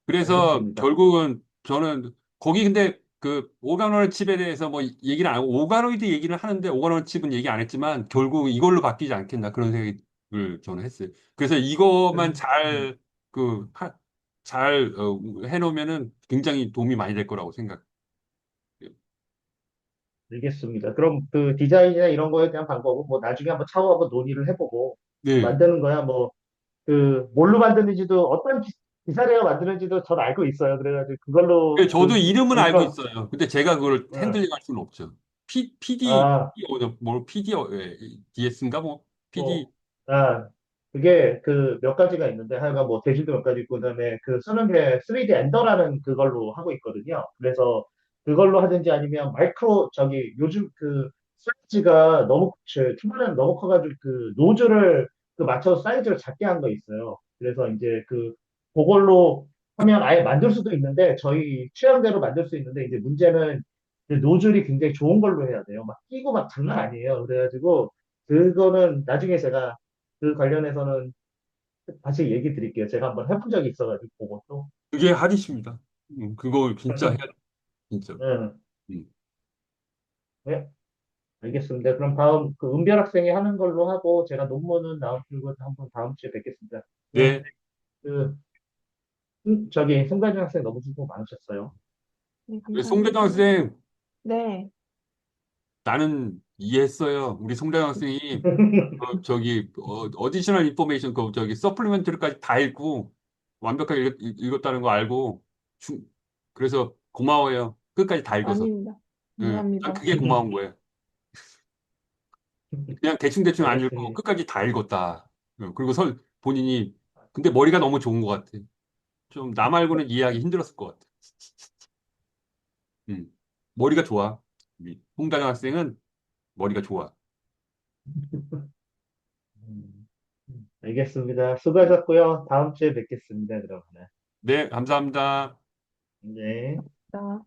그래서 알겠습니다. 결국은 저는 거기 근데 그 오가노id 칩에 대해서 뭐 얘기를 안 하고 오가노이드 얘기를 하는데 오가노이드 칩은 얘기 안 했지만 결국 이걸로 바뀌지 않겠나 그런 생각을 저는 했어요. 그래서 이것만 음, 잘 해놓으면은 굉장히 도움이 많이 될 거라고 생각해요. 알겠습니다. 그럼 그 디자인이나 이런 거에 대한 방법은 뭐 나중에 한번 차후 한번 논의를 해보고 네. 만드는 거야 뭐 그 뭘로 만드는지도 어떤 기사례가 만드는지도 전 알고 있어요. 그래가지고 그걸로 저도 이름은 알고 그러니까 있어요. 근데 제가 그걸 어, 핸들링 할 수는 없죠. 아, DS인가 뭐 뭐, PD. 그게 그 몇 가지가 있는데, 하여간 뭐 대지도 몇 가지 있고, 그다음에 그 쓰는 게 3D 엔더라는 그걸로 하고 있거든요. 그래서 그걸로 하든지 아니면 요즘 그 사이즈가 투마는 너무 커가지고 그 노즐을 맞춰서 사이즈를 작게 한 거 있어요. 그래서 이제 그걸로 하면 아예 만들 수도 있는데, 저희 취향대로 만들 수 있는데, 이제 문제는 그 노즐이 굉장히 좋은 걸로 해야 돼요. 막 끼고 막 장난 아니에요. 그래가지고, 그거는 나중에 제가 그 관련해서는 다시 얘기 드릴게요. 제가 한번 해본 적이 있어가지고, 그것도. 그게 핫이십니다. 그거 진짜 해야 돼, 진짜. 네, 음. 네, 알겠습니다. 그럼 다음, 그 은별 학생이 하는 걸로 하고, 제가 논문은 나오고 한번 다음 주에 뵙겠습니다. 네, 네. 그, 송가준 학생 너무 수고 많으셨어요. 네, 송대장 감사합니다. 선생, 네, 나는 이해했어요. 우리 송다영 학생이 어디셔널 인포메이션 서플리멘터리까지 다 읽고 완벽하게 읽었다는 거 알고 중- 그래서 고마워요. 끝까지 다 읽어서. 아닙니다. 난 감사합니다. 그게 고마운 거예요. 그냥 대충대충 안 읽고 알겠습니다. 끝까지 다 읽었다. 그리고 본인이 근데 머리가 너무 좋은 것 같아. 좀 나 말고는 이해하기 힘들었을 것 같아. 음. 머리가 좋아. 우리 홍다영 학생은 머리가 좋아. 음, 알겠습니다. 수고하셨고요. 다음 주에 뵙겠습니다, 그러면. 네, 감사합니다. 네. 자.